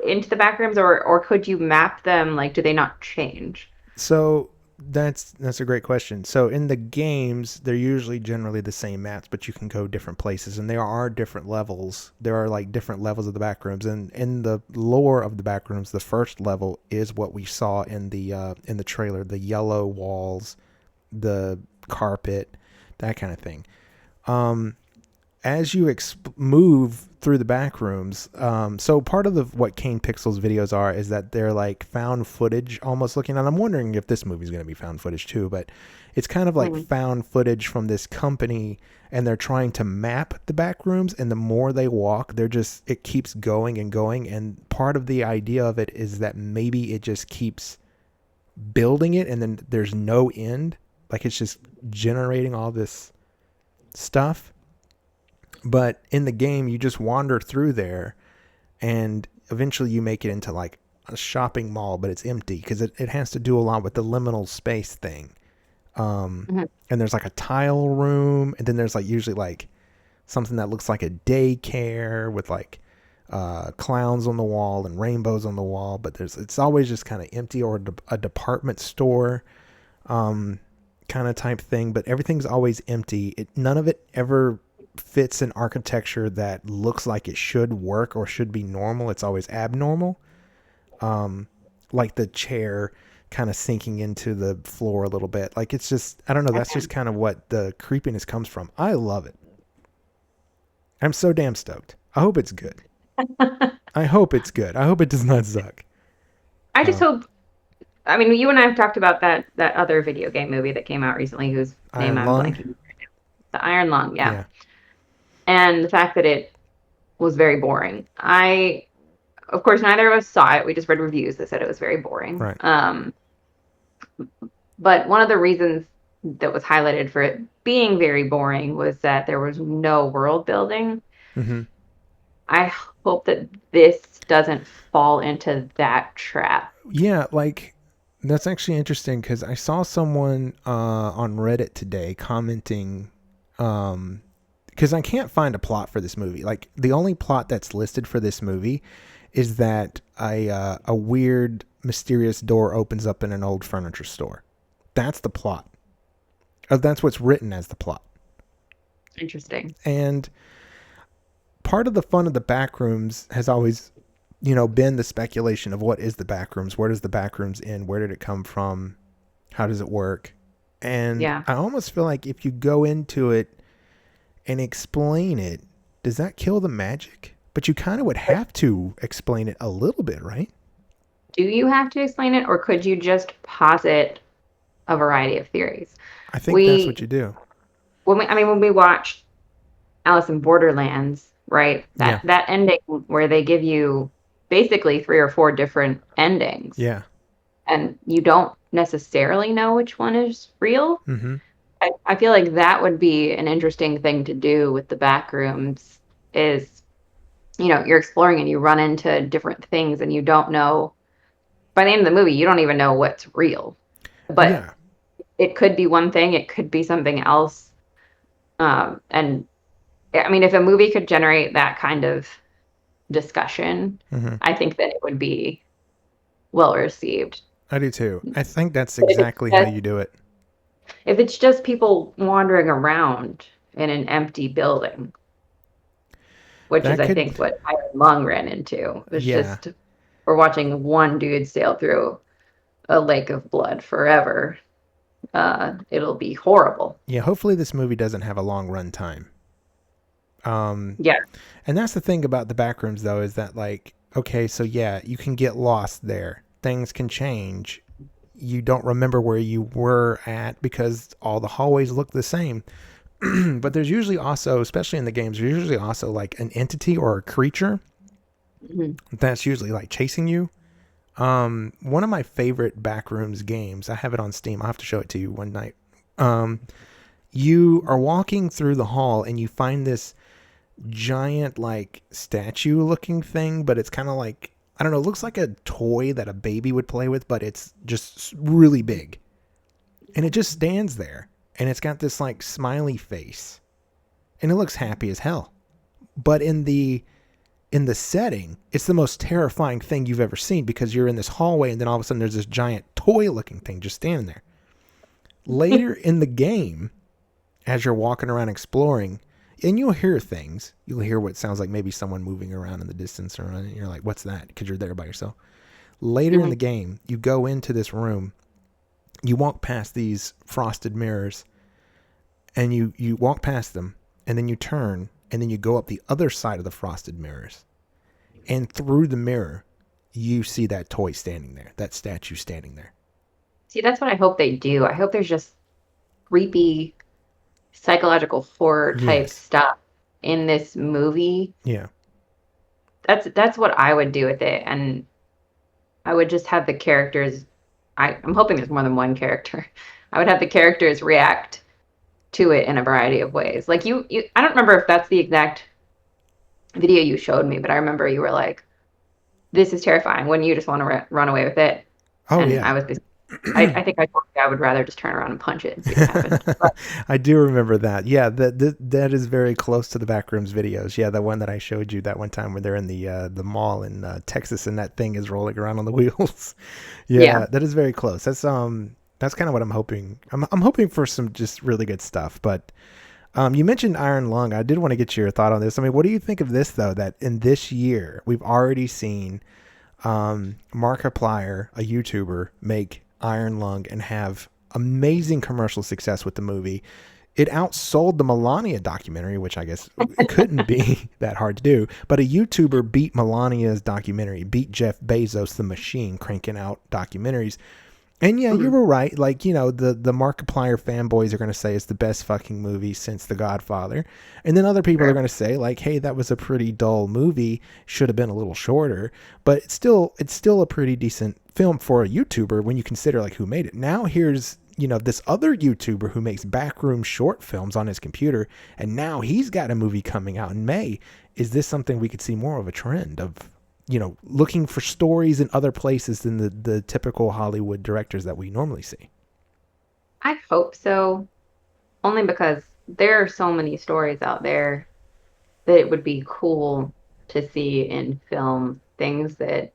into the Backrooms, or could you map them? Like, do they not change? So that's a great question. So in the games, they're usually generally the same maps, but you can go different places, and there are different levels. There are like different levels of the back rooms, and in the lore of the back rooms, the first level is what we saw in the trailer: the yellow walls, the carpet, that kind of thing. As you move through the back rooms, so part of what Kane Pixel's videos are is that they're like found footage almost looking, and I'm wondering if this movie's going to be found footage too, but it's kind of like found footage from this company, and they're trying to map the back rooms, and the more they walk, it keeps going and going, and part of the idea of it is that maybe it just keeps building it, and then there's no end, like it's just generating all this stuff. But in the game, you just wander through there, and eventually you make it into like a shopping mall, but it's empty because it has to do a lot with the liminal space thing. And there's like a tile room, and then there's like usually like something that looks like a daycare with like clowns on the wall and rainbows on the wall, but it's always just kind of empty, or a department store kind of type thing, but everything's always empty. None of it ever fits an architecture that looks like it should work or should be normal. It's always abnormal. Like the chair kind of sinking into the floor a little bit. Like it's just, I don't know. That's just kind of what the creepiness comes from. I love it. I'm so damn stoked. I hope it's good. I hope it's good. I hope it does not suck. I just hope, I mean, you and I have talked about that other video game movie that came out recently whose name I'm blanking. The Iron Lung, yeah. And the fact that it was very boring. Of course, neither of us saw it. We just read reviews that said it was very boring. Right. But one of the reasons that was highlighted for it being very boring was that there was no world building. Mm-hmm. I hope that this doesn't fall into that trap. Yeah, like that's actually interesting because I saw someone on Reddit today commenting, because I can't find a plot for this movie. Like the only plot that's listed for this movie is that a weird, mysterious door opens up in an old furniture store. That's the plot. That's what's written as the plot. Interesting. And part of the fun of the backrooms has always, been the speculation of what is the backrooms? Where does the backrooms end? Where did it come from? How does it work? And I almost feel like if you go into it and explain it, does that kill the magic? But you kind of would have to explain it a little bit, right? Do you have to explain it, or could you just posit a variety of theories? I think that's what you do. When we watched Alice in Borderlands, right? That ending where they give you basically 3 or 4 different endings. Yeah. And you don't necessarily know which one is real. Mm-hmm. I feel like that would be an interesting thing to do with the backrooms is, you're exploring and you run into different things and you don't know, by the end of the movie, you don't even know what's real. But it could be one thing, it could be something else. And I mean, if a movie could generate that kind of discussion, I think that it would be well received. I do too. I think that's exactly how you do it. If it's just people wandering around in an empty building, which is, I think, what Iron Lung ran into. It was just, we're watching one dude sail through a lake of blood forever. It'll be horrible. Yeah, hopefully this movie doesn't have a long run time. Yeah. And that's the thing about the backrooms, though, is that, like, okay, so yeah, you can get lost there. Things can change. You don't remember where you were at because all the hallways look the same. But there's usually also, especially in the games, there's usually also like an entity or a creature that's usually like chasing you. One of my favorite backrooms games, I have it on Steam. I'll have to show it to you one night. You are walking through the hall and you find this giant like statue looking thing, but it's kind of like, I don't know, it looks like a toy that a baby would play with, but it's just really big. And it just stands there. And it's got this like smiley face. And it looks happy as hell. But in the setting, it's the most terrifying thing you've ever seen because you're in this hallway and then all of a sudden there's this giant toy looking thing just standing there. Later in the game, as you're walking around exploring, and you'll hear things. You'll hear what sounds like maybe someone moving around in the distance, and you're like, what's that? Because you're there by yourself. Later in the game, you go into this room, you walk past these frosted mirrors, and you walk past them, and then you turn, and then you go up the other side of the frosted mirrors. And through the mirror, you see that toy standing there, that statue standing there. See, that's what I hope they do. I hope there's just creepy psychological horror type stuff in this movie. Yeah. That's what I would do with it. And I would just have the characters, I'm hoping there's more than one character. I would have the characters react to it in a variety of ways. Like you I don't remember if that's the exact video you showed me, but I remember you were like, this is terrifying. Wouldn't you just want to run away with it? Oh, and yeah. I think I told you I would rather just turn around and punch it and see what happens. But, I do remember that. Yeah, that is very close to the Backrooms videos. Yeah, the one that I showed you that one time where they're in the mall in Texas and that thing is rolling around on the wheels. Yeah, that is very close. That's kind of what I'm hoping. I'm hoping for some just really good stuff. But you mentioned Iron Lung. I did want to get your thought on this. I mean, what do you think of this though? That in this year we've already seen Markiplier, a YouTuber, make Iron Lung and have amazing commercial success with the movie. It outsold the Melania documentary, which I guess it couldn't be that hard to do. But a YouTuber beat Melania's documentary, beat Jeff Bezos, the machine, cranking out documentaries. And yeah, you were right. Like, the Markiplier fanboys are going to say it's the best fucking movie since The Godfather. And then other people are going to say like, hey, that was a pretty dull movie. Should have been a little shorter. But it's still a pretty decent film for a YouTuber when you consider like who made it. Now here's, this other YouTuber who makes backroom short films on his computer. And now he's got a movie coming out in May. Is this something we could see more of a trend of, looking for stories in other places than the typical Hollywood directors that we normally see? I hope so. Only because there are so many stories out there that it would be cool to see in film, things that,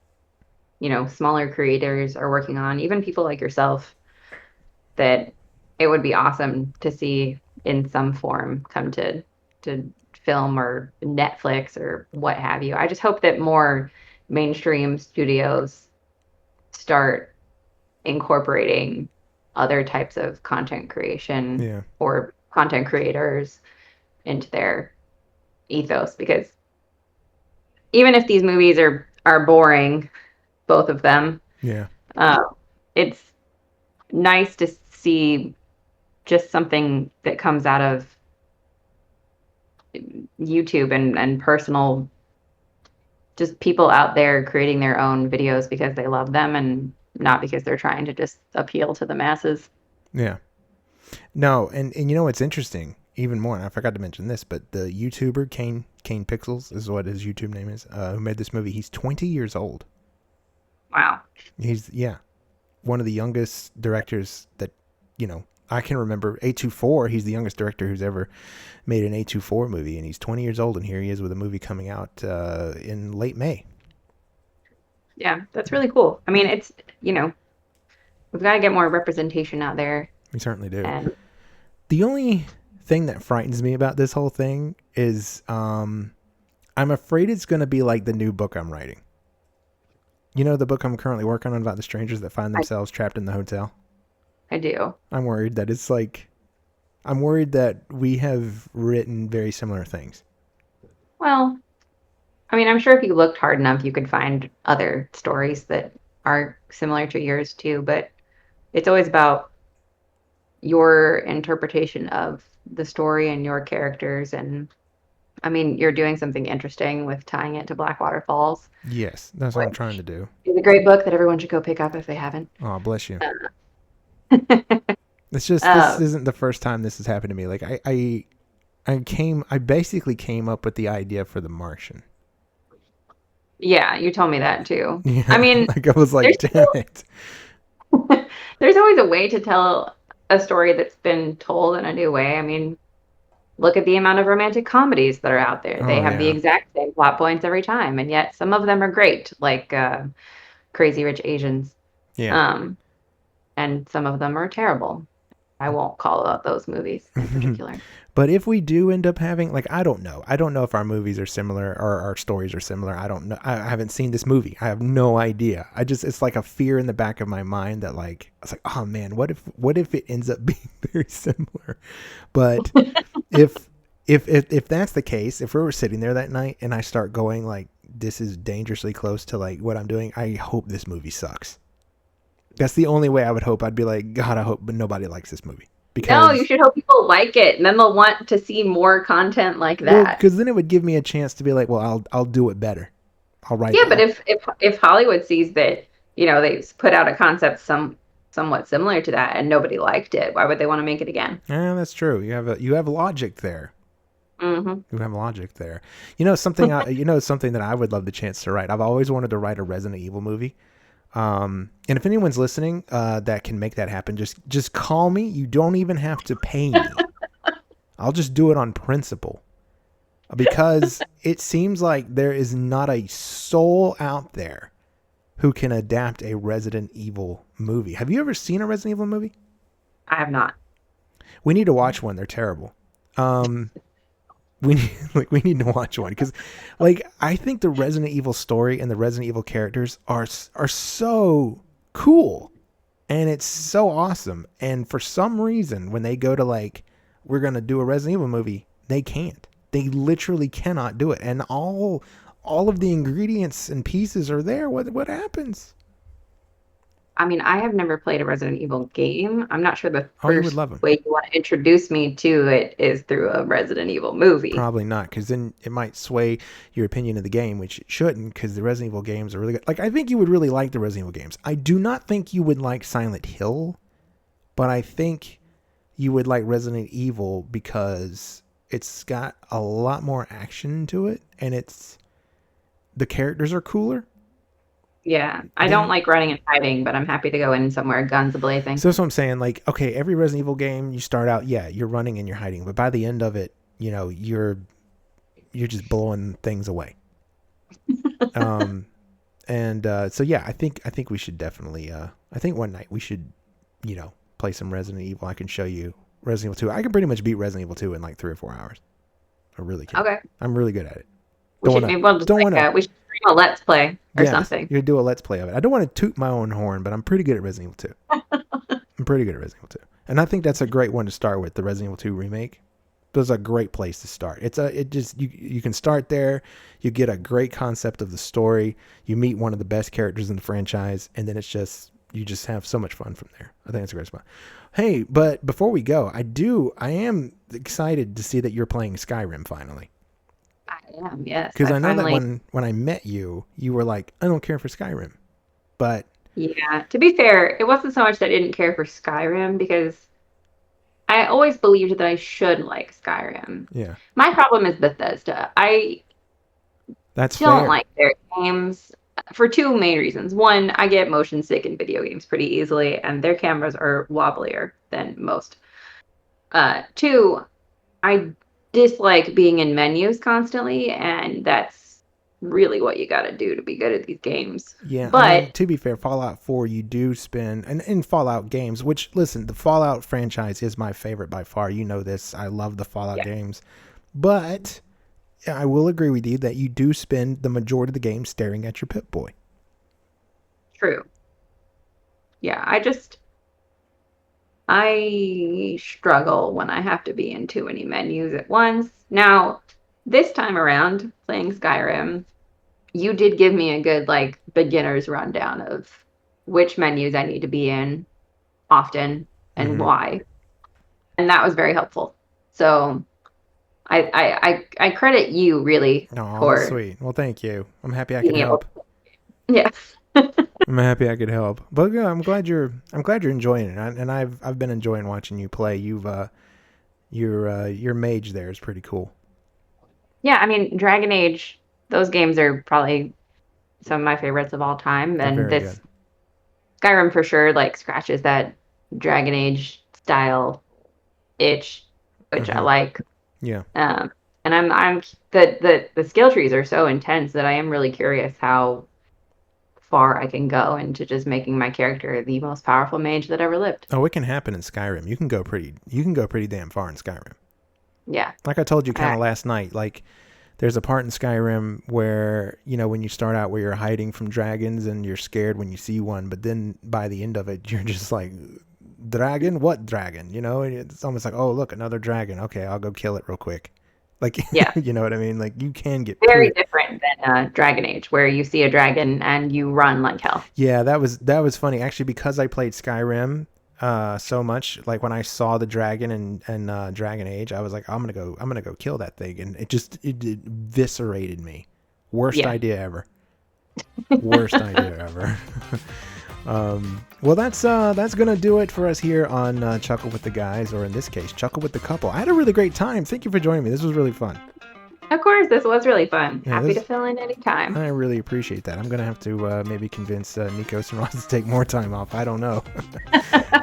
smaller creators are working on, even people like yourself, that it would be awesome to see in some form come to film or Netflix or what have you. I just hope that more mainstream studios start incorporating other types of content creation or content creators into their ethos, because even if these movies are boring, both of them, it's nice to see just something that comes out of YouTube and personal, just people out there creating their own videos because they love them and not because they're trying to just appeal to the masses. Yeah. No, and it's interesting even more, and I forgot to mention this, but the YouTuber Kane Pixels is what his YouTube name is, who made this movie. He's 20 years old. Wow. He's one of the youngest directors that I can remember. A24, he's the youngest director who's ever made an A24 movie, and he's 20 years old, and here he is with a movie coming out in late May. Yeah, that's really cool. I mean, it's, we've got to get more representation out there. We certainly do. And the only thing that frightens me about this whole thing is I'm afraid it's going to be like the new book I'm writing. The book I'm currently working on about the strangers that find themselves trapped in the hotel? I do. I'm worried that it's like, I'm worried that we have written very similar things. Well, I mean, I'm sure if you looked hard enough, you could find other stories that are similar to yours too, but it's always about your interpretation of the story and your characters. And I mean, you're doing something interesting with tying it to Blackwater Falls. Yes, that's what I'm trying to do. It's a great book that everyone should go pick up if they haven't. Oh, bless you. It's just, this isn't the first time this has happened to me. Like I basically came up with the idea for The Martian. Yeah, you told me that too. Yeah, I mean, like I was like, damn it. There's always a way to tell a story that's been told in a new way. I mean, look at the amount of romantic comedies that are out there. They have the exact same plot points every time, and yet some of them are great, like Crazy Rich Asians. Yeah. And some of them are terrible. I won't call out those movies in particular. But if we do end up having, like, I don't know if our movies are similar or our stories are similar. I don't know. I haven't seen this movie. I have no idea. It's like a fear in the back of my mind that, like, I was like, oh man, what if it ends up being very similar? But if that's the case, if we were sitting there that night and I start going like, this is dangerously close to like what I'm doing, I hope this movie sucks. That's the only way I would hope. I'd be like, God, I hope nobody likes this movie. Because, no, you should hope people like it, and then they'll want to see more content like that. Well, because then it would give me a chance to be like, well, I'll do it better. I'll write. Yeah, but if Hollywood sees that, they put out a concept somewhat similar to that, and nobody liked it, why would they want to make it again? Yeah, that's true. You have logic there. Mm-hmm. You have logic there. Something. Something that I would love the chance to write. I've always wanted to write a Resident Evil movie. And if anyone's listening that can make that happen, just call me. You don't even have to pay me. I'll just do it on principle, because it seems like there is not a soul out there who can adapt a Resident Evil movie. Have you ever seen a Resident Evil movie? I have not. We need to watch one. They're terrible. We need to watch one, because I think the Resident Evil story and the Resident Evil characters are so cool, and it's so awesome. And for some reason, when they go to we're gonna do a Resident Evil movie, they can't. They literally cannot do it. And all of the ingredients and pieces are there. What happens? I mean, I have never played a Resident Evil game. I'm not sure the you would first love 'em. way you want to introduce me to it is through a Resident Evil movie. Probably not, because then it might sway your opinion of the game, which it shouldn't, because the Resident Evil games are really good. I think you would really like the Resident Evil games. I do not think you would like Silent Hill, but I think you would like Resident Evil because it's got a lot more action to it, and the characters are cooler. Yeah, I don't like running and hiding, but I'm happy to go in somewhere guns a-blazing. So that's what I'm saying. Okay, every Resident Evil game, you start out, you're running and you're hiding, but by the end of it, you're just blowing things away. So yeah, I think we should definitely. I think one night we should, play some Resident Evil. I can show you Resident Evil 2. I can pretty much beat Resident Evil 2 in 3 or 4 hours. I really can. Okay. I'm really good at it. We should stream a Let's Play or something. You do a Let's Play of it. I don't want to toot my own horn, but I'm pretty good at Resident Evil 2. I'm pretty good at Resident Evil 2. And I think that's a great one to start with, the Resident Evil 2 remake. That's a great place to start. You can start there. You get a great concept of the story. You meet one of the best characters in the franchise, and then you just have so much fun from there. I think it's a great spot. Hey, but before we go, I am excited to see that you're playing Skyrim finally. I am, yes. Because I know that when I met you, you were like, I don't care for Skyrim. But yeah, to be fair, it wasn't so much that I didn't care for Skyrim, because I always believed that I should like Skyrim. Yeah. My problem is Bethesda. I don't like their games for two main reasons. One, I get motion sick in video games pretty easily, and their cameras are wobblier than most. Two, I dislike being in menus constantly, and that's really what you got to do to be good at these games. Yeah, but to be fair, Fallout 4, you do spend, and in Fallout games, which, listen, the Fallout franchise is my favorite by far. You know this. I love the Fallout games. But I will agree with you that you do spend the majority of the game staring at your Pip-Boy. True. Yeah, I struggle when I have to be in too many menus at once. Now, this time around, playing Skyrim, you did give me a good, beginner's rundown of which menus I need to be in often and why. And that was very helpful. So I credit you, really, for... that's sweet. Well, thank you. I'm happy I could help. Yes. I'm happy I could help. But yeah, I'm glad you're enjoying it, and I've been enjoying watching you play. Your mage there is pretty cool. Yeah, I mean, Dragon Age, those games are probably some of my favorites of all time, and this Skyrim for sure scratches that Dragon Age style itch, which I like. Yeah. And I'm the skill trees are so intense that I am really curious how far I can go into just making my character the most powerful mage that ever lived. Oh, it can happen in Skyrim. You can go pretty damn far in Skyrim. Yeah. Like I told you kind of last night, like there's a part in Skyrim where, you know, when you start out where you're hiding from dragons and you're scared when you see one, but then by the end of it, you're just like, dragon? What dragon? You know, it's almost like, oh, look, another dragon. Okay, I'll go kill it real quick. Like, yeah, you know what I mean? Like, you can get very different than Dragon Age, where you see a dragon and you run like hell. Yeah, that was funny actually, because I played Skyrim so much. Like when I saw the dragon and Dragon Age, I was like, I'm gonna go kill that thing, and it eviscerated me. Worst idea ever. Worst idea ever. Well, that's gonna do it for us here on Chuckle with the Guys, or in this case, Chuckle with the Couple. I had a really great time. Thank you for joining me. This was really fun. Of course, this was really fun. Yeah, Happy to fill in anytime. I really appreciate that. I'm gonna have to maybe convince Nikos and Ross to take more time off. I don't know.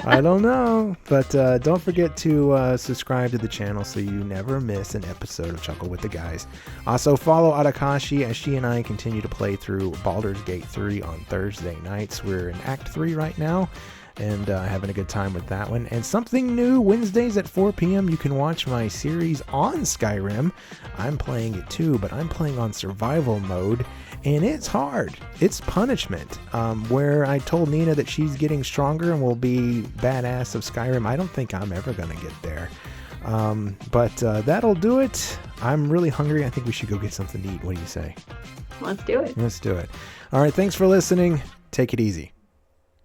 I don't know. But don't forget to subscribe to the channel so you never miss an episode of Chuckle with the Guys. Also, follow Adakashi as she and I continue to play through Baldur's Gate 3 on Thursday nights. We're in Act 3 right now, and having a good time with that one. And something new, Wednesdays at 4 p.m. you can watch my series on Skyrim. I'm playing it too, but I'm playing on survival mode, and it's hard. It's punishment. Where I told Nina that she's getting stronger and will be badass of Skyrim, I don't think I'm ever going to get there. But that'll do it. I'm really hungry. I think we should go get something to eat. What do you say? Let's do it. Let's do it. All right, thanks for listening. Take it easy.